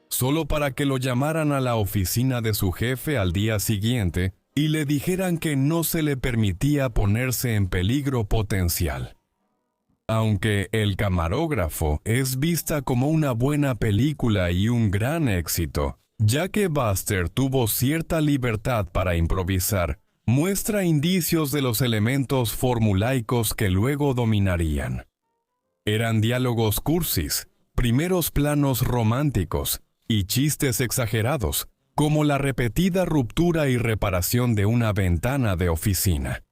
Solo para que lo llamaran a la oficina de su jefe al día siguiente y le dijeran que no se le permitía ponerse en peligro potencial. Aunque El camarógrafo es vista como una buena película y un gran éxito, ya que Buster tuvo cierta libertad para improvisar, muestra indicios de los elementos formulaicos que luego dominarían. Eran diálogos cursis, primeros planos románticos y chistes exagerados, como la repetida ruptura y reparación de una ventana de oficina.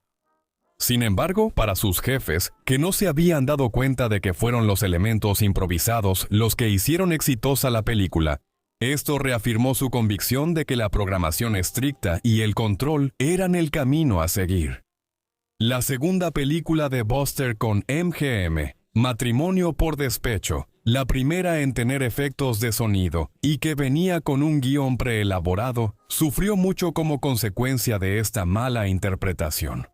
Sin embargo, para sus jefes, que no se habían dado cuenta de que fueron los elementos improvisados los que hicieron exitosa la película, esto reafirmó su convicción de que la programación estricta y el control eran el camino a seguir. La segunda película de Buster con MGM, Matrimonio por Despecho, la primera en tener efectos de sonido y que venía con un guión preelaborado, sufrió mucho como consecuencia de esta mala interpretación.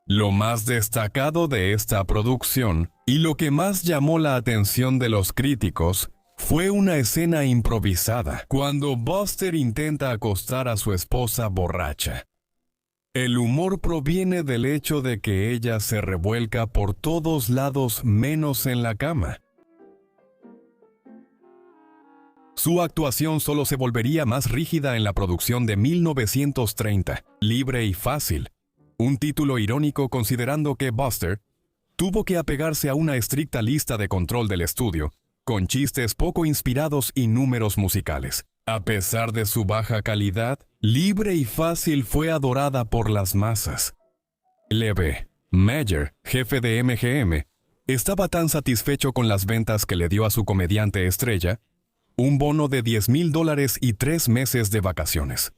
Lo más destacado de esta producción, y lo que más llamó la atención de los críticos, fue una escena improvisada, cuando Buster intenta acostar a su esposa borracha. El humor proviene del hecho de que ella se revuelca por todos lados menos en la cama. Su actuación solo se volvería más rígida en la producción de 1930, Libre y Fácil, un título irónico considerando que Buster tuvo que apegarse a una estricta lista de control del estudio, con chistes poco inspirados y números musicales. A pesar de su baja calidad, Libre y Fácil fue adorada por las masas. L.B. Mayer, jefe de MGM, estaba tan satisfecho con las ventas que le dio a su comediante estrella un bono de $10,000 y 3 meses de vacaciones.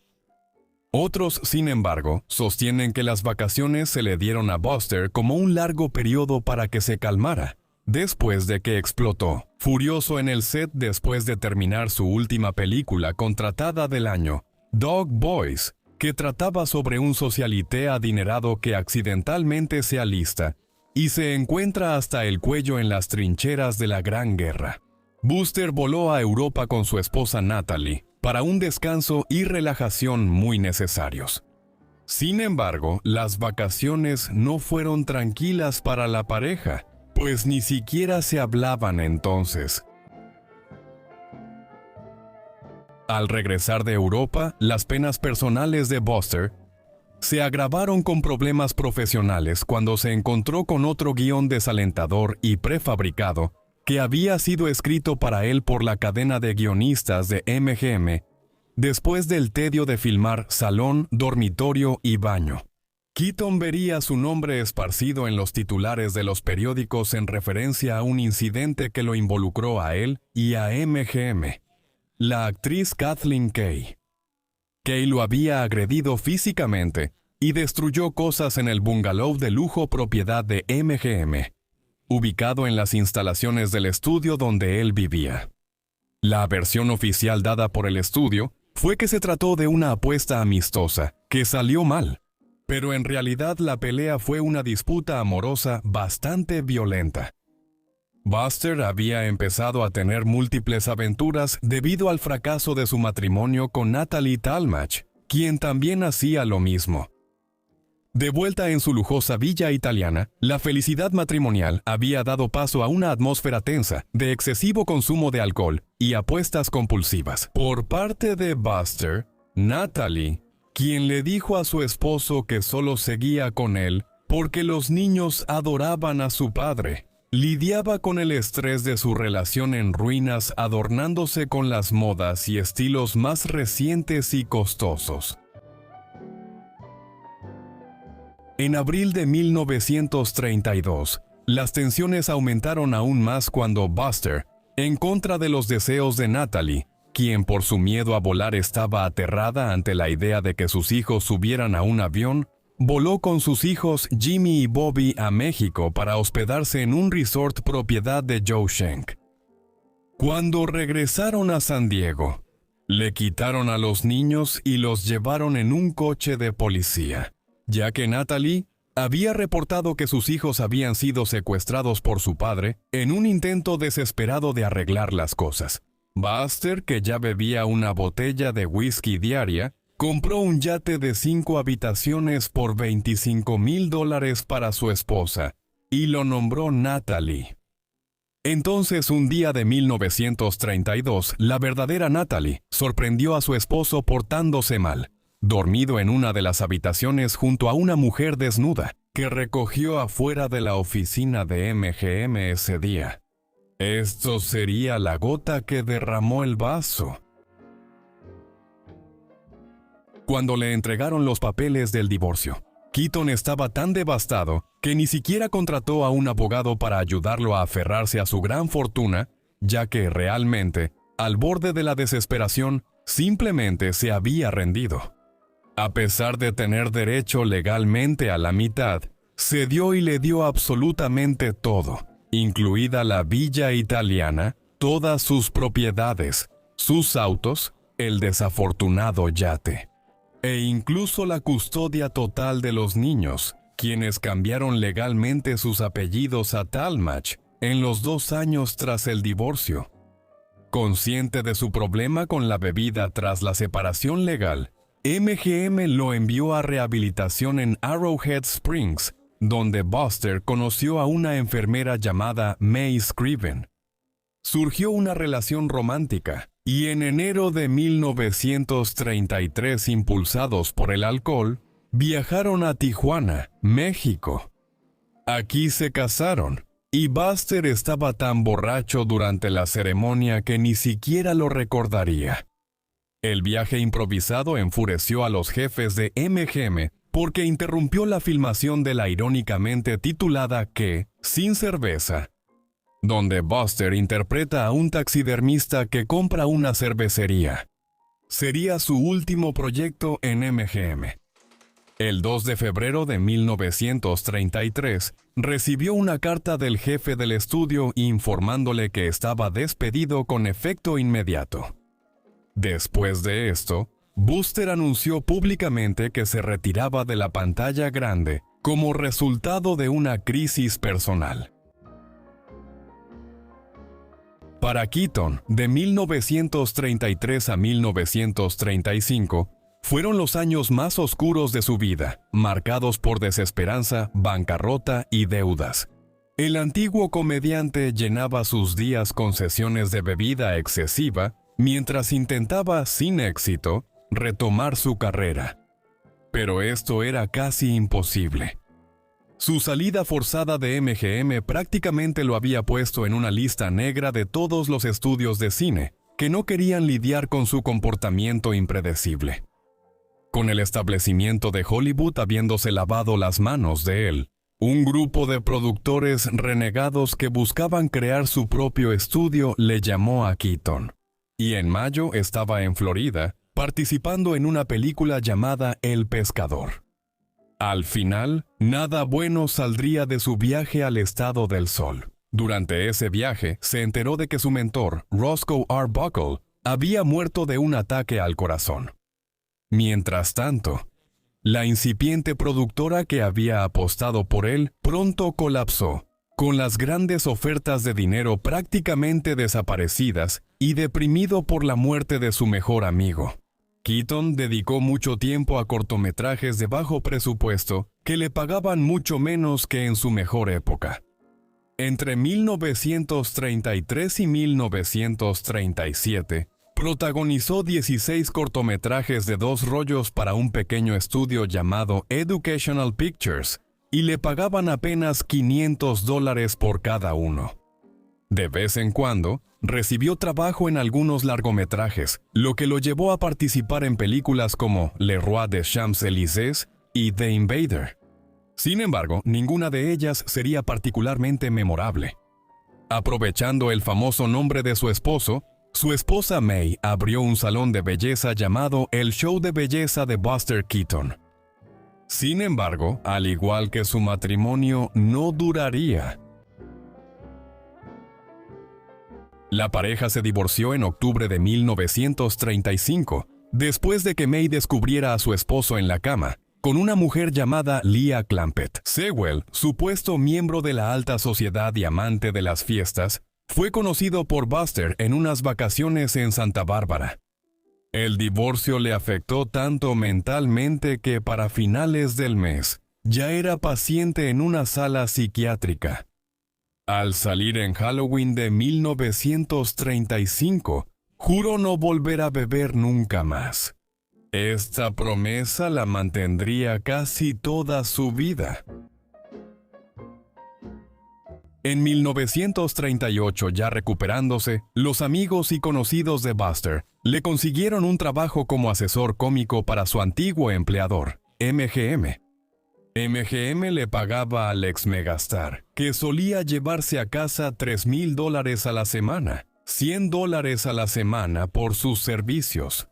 Otros, sin embargo, sostienen que las vacaciones se le dieron a Buster como un largo periodo para que se calmara, después de que explotó, furioso en el set después de terminar su última película contratada del año, Dog Boys, que trataba sobre un socialité adinerado que accidentalmente se alista y se encuentra hasta el cuello en las trincheras de la Gran Guerra. Buster voló a Europa con su esposa Natalie para un descanso y relajación muy necesarios. Sin embargo, las vacaciones no fueron tranquilas para la pareja, pues ni siquiera se hablaban entonces. Al regresar de Europa, las penas personales de Buster se agravaron con problemas profesionales cuando se encontró con otro guión desalentador y prefabricado que había sido escrito para él por la cadena de guionistas de MGM después del tedio de filmar Salón, Dormitorio y Baño. Keaton vería su nombre esparcido en los titulares de los periódicos en referencia a un incidente que lo involucró a él y a MGM, la actriz Kathleen Kay. Kay lo había agredido físicamente y destruyó cosas en el bungalow de lujo propiedad de MGM, ubicado en las instalaciones del estudio donde él vivía. La versión oficial dada por el estudio fue que se trató de una apuesta amistosa, que salió mal, pero en realidad la pelea fue una disputa amorosa bastante violenta. Buster había empezado a tener múltiples aventuras debido al fracaso de su matrimonio con Natalie Talmadge, quien también hacía lo mismo. De vuelta en su lujosa villa italiana, la felicidad matrimonial había dado paso a una atmósfera tensa de excesivo consumo de alcohol y apuestas compulsivas. Por parte de Buster, Natalie, quien le dijo a su esposo que solo seguía con él porque los niños adoraban a su padre, lidiaba con el estrés de su relación en ruinas adornándose con las modas y estilos más recientes y costosos. En abril de 1932, las tensiones aumentaron aún más cuando Buster En contra de los deseos de Natalie, quien por su miedo a volar estaba aterrada ante la idea de que sus hijos subieran a un avión, voló con sus hijos Jimmy y Bobby a México para hospedarse en un resort propiedad de Joe Schenck. Cuando regresaron a San Diego, le quitaron a los niños y los llevaron en un coche de policía, ya que Natalie había reportado que sus hijos habían sido secuestrados por su padre en un intento desesperado de arreglar las cosas. Buster, que ya bebía una botella de whisky diaria, compró un yate de 5 habitaciones por $25,000 para su esposa y lo nombró Natalie. Entonces, un día de 1932, la verdadera Natalie sorprendió a su esposo portándose mal, dormido en una de las habitaciones junto a una mujer desnuda que recogió afuera de la oficina de MGM ese día. Esto sería la gota que derramó el vaso. Cuando le entregaron los papeles del divorcio, Keaton estaba tan devastado que ni siquiera contrató a un abogado para ayudarlo a aferrarse a su gran fortuna, ya que realmente, al borde de la desesperación, simplemente se había rendido. A pesar de tener derecho legalmente a la mitad, cedió y le dio absolutamente todo, incluida la villa italiana, todas sus propiedades, sus autos, el desafortunado yate, e incluso la custodia total de los niños, quienes cambiaron legalmente sus apellidos a Talmadge en los 2 años tras el divorcio. Consciente de su problema con la bebida tras la separación legal, MGM lo envió a rehabilitación en Arrowhead Springs, donde Buster conoció a una enfermera llamada May Scriven. Surgió una relación romántica, y en enero de 1933, impulsados por el alcohol, viajaron a Tijuana, México. Aquí se casaron, y Buster estaba tan borracho durante la ceremonia que ni siquiera lo recordaría. El viaje improvisado enfureció a los jefes de MGM porque interrumpió la filmación de la irónicamente titulada Que, sin cerveza, donde Buster interpreta a un taxidermista que compra una cervecería. Sería su último proyecto en MGM. El 2 de febrero de 1933, recibió una carta del jefe del estudio informándole que estaba despedido con efecto inmediato. Después de esto, Buster anunció públicamente que se retiraba de la pantalla grande como resultado de una crisis personal. Para Keaton, de 1933 a 1935, fueron los años más oscuros de su vida, marcados por desesperanza, bancarrota y deudas. El antiguo comediante llenaba sus días con sesiones de bebida excesiva, mientras intentaba, sin éxito, retomar su carrera. Pero esto era casi imposible. Su salida forzada de MGM prácticamente lo había puesto en una lista negra de todos los estudios de cine, que no querían lidiar con su comportamiento impredecible. Con el establecimiento de Hollywood habiéndose lavado las manos de él, un grupo de productores renegados que buscaban crear su propio estudio le llamó a Keaton. Y en mayo estaba en Florida, participando en una película llamada El Pescador. Al final, nada bueno saldría de su viaje al Estado del Sol. Durante ese viaje, se enteró de que su mentor, Roscoe Arbuckle, había muerto de un ataque al corazón. Mientras tanto, la incipiente productora que había apostado por él pronto colapsó, con las grandes ofertas de dinero prácticamente desaparecidas y deprimido por la muerte de su mejor amigo. Keaton dedicó mucho tiempo a cortometrajes de bajo presupuesto que le pagaban mucho menos que en su mejor época. Entre 1933 y 1937, protagonizó 16 cortometrajes de 2 rollos para un pequeño estudio llamado Educational Pictures, y le pagaban apenas $500 por cada uno. De vez en cuando, recibió trabajo en algunos largometrajes, lo que lo llevó a participar en películas como Le Roi des Champs-Élysées y The Invader. Sin embargo, ninguna de ellas sería particularmente memorable. Aprovechando el famoso nombre de su esposo, su esposa May abrió un salón de belleza llamado El Show de Belleza de Buster Keaton. Sin embargo, al igual que su matrimonio, no duraría. La pareja se divorció en octubre de 1935, después de que May descubriera a su esposo en la cama, con una mujer llamada Leah Clampett. Sewell, supuesto miembro de la alta sociedad y amante de las fiestas, fue conocido por Buster en unas vacaciones en Santa Bárbara. El divorcio le afectó tanto mentalmente que para finales del mes ya era paciente en una sala psiquiátrica. Al salir en Halloween de 1935, juró no volver a beber nunca más. Esta promesa la mantendría casi toda su vida. En 1938, ya recuperándose, los amigos y conocidos de Buster le consiguieron un trabajo como asesor cómico para su antiguo empleador, MGM. MGM le pagaba al ex megastar, que solía llevarse a casa $3,000 a la semana, $100 a la semana por sus servicios.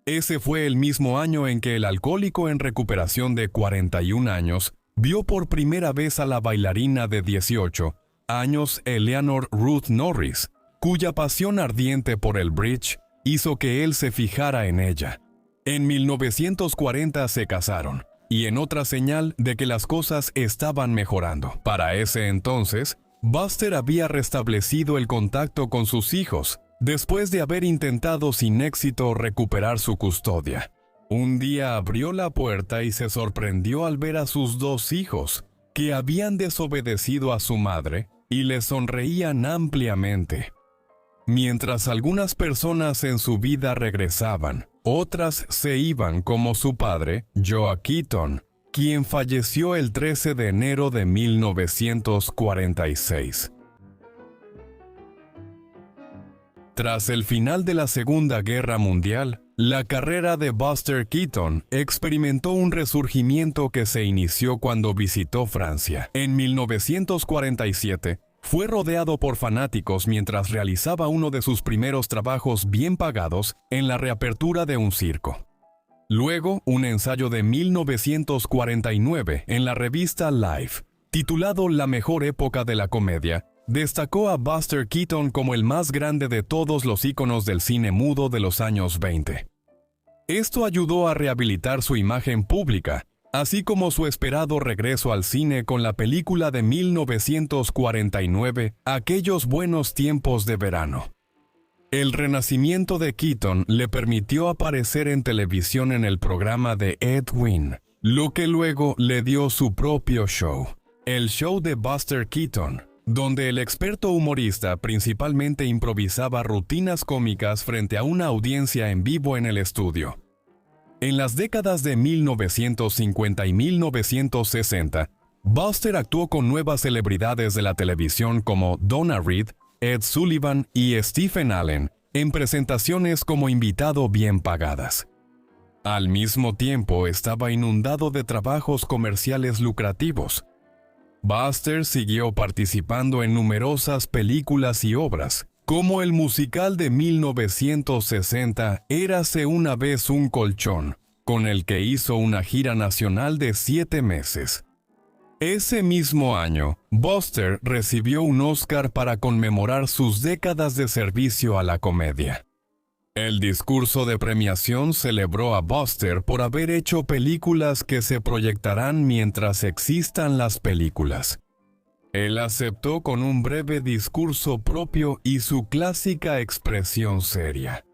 Ese fue el mismo año en que el alcohólico en recuperación de 41 años vio por primera vez a la bailarina de 18 años Eleanor Ruth Norris, cuya pasión ardiente por el bridge hizo que él se fijara en ella. En 1940 se casaron, y en otra señal de que las cosas estaban mejorando. Para ese entonces, Buster había restablecido el contacto con sus hijos, después de haber intentado sin éxito recuperar su custodia. Un día abrió la puerta y se sorprendió al ver a sus dos hijos, que habían desobedecido a su madre y le sonreían ampliamente. Mientras algunas personas en su vida regresaban, otras se iban como su padre, Joe Keaton, quien falleció el 13 de enero de 1946. Tras el final de la Segunda Guerra Mundial, la carrera de Buster Keaton experimentó un resurgimiento que se inició cuando visitó Francia. En 1947, fue rodeado por fanáticos mientras realizaba uno de sus primeros trabajos bien pagados en la reapertura de un circo. Luego, un ensayo de 1949 en la revista Life, titulado La mejor época de la comedia, destacó a Buster Keaton como el más grande de todos los íconos del cine mudo de los años 20. Esto ayudó a rehabilitar su imagen pública, así como su esperado regreso al cine con la película de 1949, Aquellos buenos tiempos de verano. El renacimiento de Keaton le permitió aparecer en televisión en el programa de Ed Wynn, lo que luego le dio su propio show, el show de Buster Keaton, donde el experto humorista principalmente improvisaba rutinas cómicas frente a una audiencia en vivo en el estudio. En las décadas de 1950 y 1960, Buster actuó con nuevas celebridades de la televisión como Donna Reed, Ed Sullivan y Stephen Allen, en presentaciones como invitado bien pagadas. Al mismo tiempo, estaba inundado de trabajos comerciales lucrativos. Buster siguió participando en numerosas películas y obras, como el musical de 1960 Érase una vez un colchón, con el que hizo una gira nacional de 7 meses. Ese mismo año, Buster recibió un Oscar para conmemorar sus décadas de servicio a la comedia. El discurso de premiación celebró a Buster por haber hecho películas que se proyectarán mientras existan las películas. Él aceptó con un breve discurso propio y su clásica expresión seria.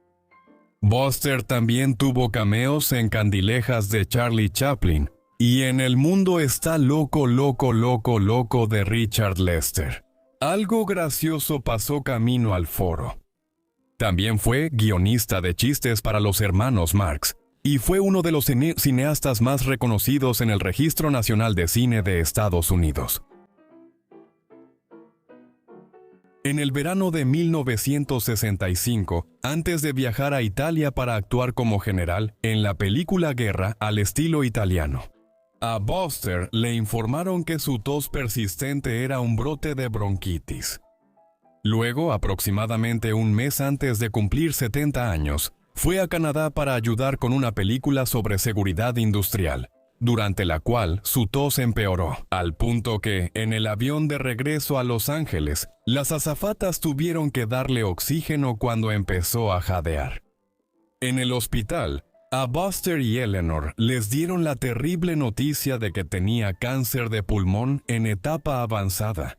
Buster también tuvo cameos en Candilejas de Charlie Chaplin y en El mundo está loco, loco, loco, loco de Richard Lester. Algo gracioso pasó camino al foro. También fue guionista de chistes para los hermanos Marx y fue uno de los cineastas más reconocidos en el Registro Nacional de Cine de Estados Unidos. En el verano de 1965, antes de viajar a Italia para actuar como general en la película Guerra al estilo italiano, a Buster le informaron que su tos persistente era un brote de bronquitis. Luego, aproximadamente un mes antes de cumplir 70 años, fue a Canadá para ayudar con una película sobre seguridad industrial, durante la cual su tos empeoró, al punto que, en el avión de regreso a Los Ángeles, las azafatas tuvieron que darle oxígeno cuando empezó a jadear. En el hospital, a Buster y Eleanor les dieron la terrible noticia de que tenía cáncer de pulmón en etapa avanzada.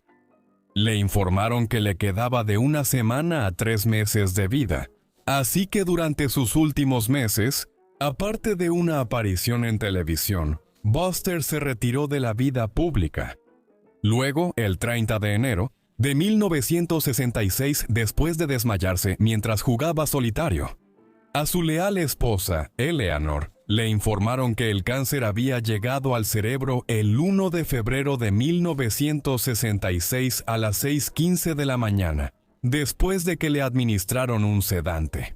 Le informaron que le quedaba de 1 semana a 3 meses de vida, así que durante sus últimos meses, aparte de una aparición en televisión, Buster se retiró de la vida pública. Luego, el 30 de enero de 1966, después de desmayarse mientras jugaba solitario, a su leal esposa, Eleanor, le informaron que el cáncer había llegado al cerebro el 1 de febrero de 1966 a las 6:15 de la mañana, después de que le administraron un sedante.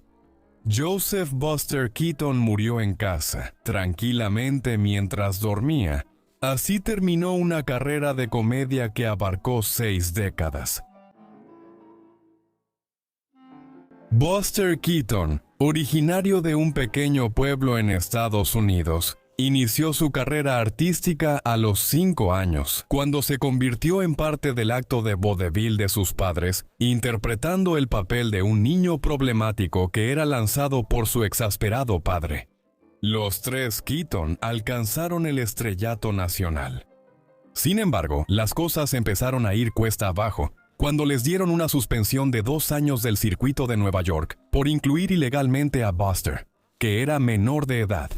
Joseph Buster Keaton murió en casa, tranquilamente mientras dormía. Así terminó una carrera de comedia que abarcó 6 décadas. Buster Keaton, originario de un pequeño pueblo en Estados Unidos, inició su carrera artística a los 5 años, cuando se convirtió en parte del acto de vodevil de sus padres, interpretando el papel de un niño problemático que era lanzado por su exasperado padre. Los 3 Keaton alcanzaron el estrellato nacional. Sin embargo, las cosas empezaron a ir cuesta abajo, cuando les dieron una suspensión de 2 años del circuito de Nueva York por incluir ilegalmente a Buster, que era menor de edad,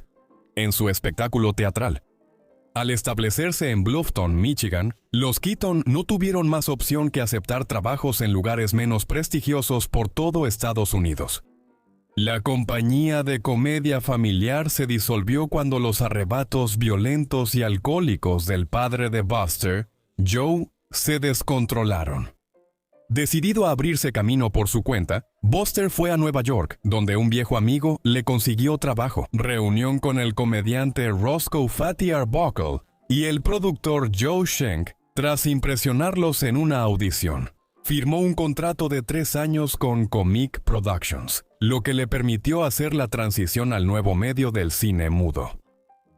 en su espectáculo teatral. Al establecerse en Bluffton, Michigan, los Keaton no tuvieron más opción que aceptar trabajos en lugares menos prestigiosos por todo Estados Unidos. La compañía de comedia familiar se disolvió cuando los arrebatos violentos y alcohólicos del padre de Buster, Joe, se descontrolaron. Decidido a abrirse camino por su cuenta, Buster fue a Nueva York, donde un viejo amigo le consiguió trabajo, reunión con el comediante Roscoe Fatty Arbuckle y el productor Joe Schenck. Tras impresionarlos en una audición, firmó un contrato de 3 años con Comic Productions, lo que le permitió hacer la transición al nuevo medio del cine mudo.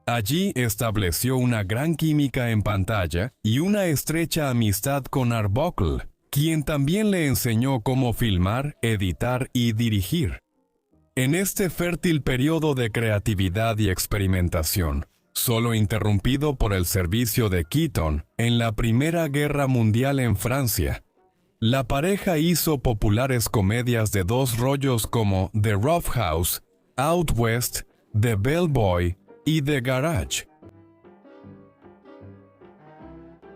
Allí estableció una gran química en pantalla y una estrecha amistad con Arbuckle, quien también le enseñó cómo filmar, editar y dirigir. En este fértil periodo de creatividad y experimentación, solo interrumpido por el servicio de Keaton en la Primera Guerra Mundial en Francia, la pareja hizo populares comedias de 2 rollos como The Rough House, Out West, The Bellboy y The Garage,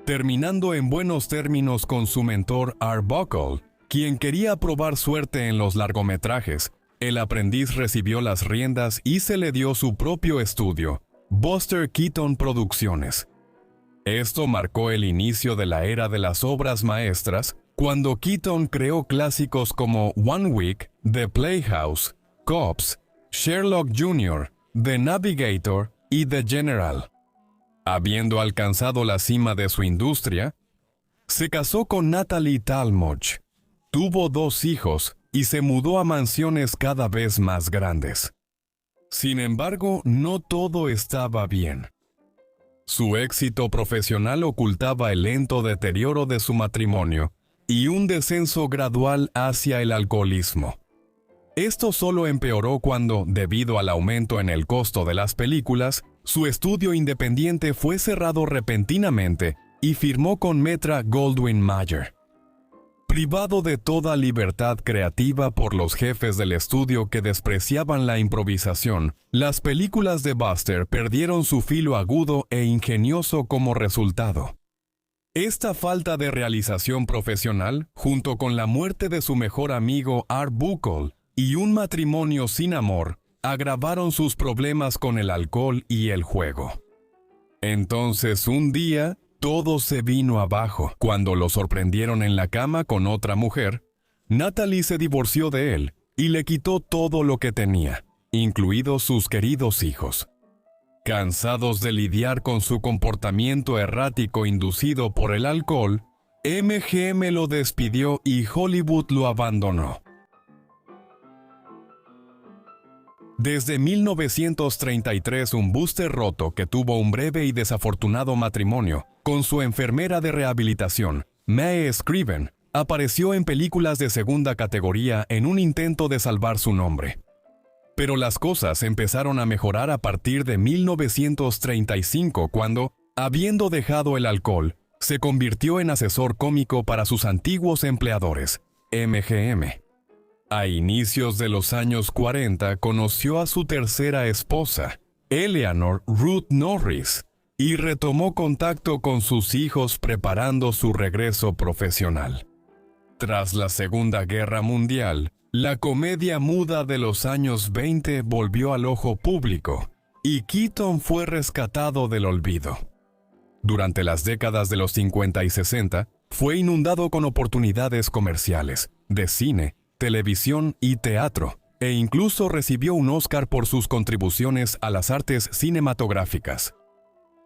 terminando en buenos términos con su mentor Arbuckle, quien quería probar suerte en los largometrajes. El aprendiz recibió las riendas y se le dio su propio estudio, Buster Keaton Producciones. Esto marcó el inicio de la era de las obras maestras, cuando Keaton creó clásicos como One Week, The Playhouse, Cops, Sherlock Jr., The Navigator y The General. Habiendo alcanzado la cima de su industria, se casó con Natalie Talmadge, tuvo 2 hijos y se mudó a mansiones cada vez más grandes. Sin embargo, no todo estaba bien. Su éxito profesional ocultaba el lento deterioro de su matrimonio y un descenso gradual hacia el alcoholismo. Esto solo empeoró cuando, debido al aumento en el costo de las películas, su estudio independiente fue cerrado repentinamente y firmó con Metro-Goldwyn-Mayer. Privado de toda libertad creativa por los jefes del estudio que despreciaban la improvisación, las películas de Buster perdieron su filo agudo e ingenioso como resultado. Esta falta de realización profesional, junto con la muerte de su mejor amigo Arbuckle y un matrimonio sin amor, agravaron sus problemas con el alcohol y el juego. Entonces, un día, todo se vino abajo cuando lo sorprendieron en la cama con otra mujer. Natalie se divorció de él y le quitó todo lo que tenía, incluidos sus queridos hijos. Cansados de lidiar con su comportamiento errático inducido por el alcohol, MGM lo despidió y Hollywood lo abandonó. Desde 1933, un Buster roto que tuvo un breve y desafortunado matrimonio con su enfermera de rehabilitación, Mae Scriven, apareció en películas de segunda categoría en un intento de salvar su nombre. Pero las cosas empezaron a mejorar a partir de 1935 cuando, habiendo dejado el alcohol, se convirtió en asesor cómico para sus antiguos empleadores, MGM. A inicios de los años 40 conoció a su tercera esposa, Eleanor Ruth Norris, y retomó contacto con sus hijos preparando su regreso profesional. Tras la Segunda Guerra Mundial, la comedia muda de los años 20 volvió al ojo público, y Keaton fue rescatado del olvido. Durante las décadas de los 50 y 60, fue inundado con oportunidades comerciales, de cine, televisión y teatro, e incluso recibió un Oscar por sus contribuciones a las artes cinematográficas.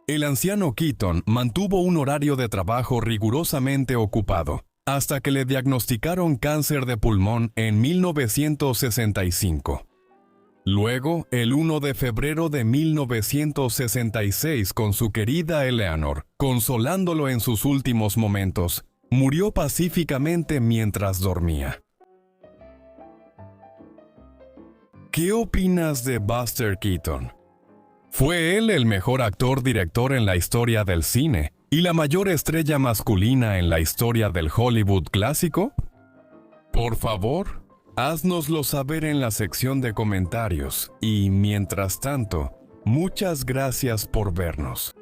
El anciano Keaton mantuvo un horario de trabajo rigurosamente ocupado, hasta que le diagnosticaron cáncer de pulmón en 1965. Luego, el 1 de febrero de 1966, con su querida Eleanor, consolándolo en sus últimos momentos, murió pacíficamente mientras dormía. ¿Qué opinas de Buster Keaton? ¿Fue él el mejor actor-director en la historia del cine y la mayor estrella masculina en la historia del Hollywood clásico? Por favor, háznoslo saber en la sección de comentarios y, mientras tanto, muchas gracias por vernos.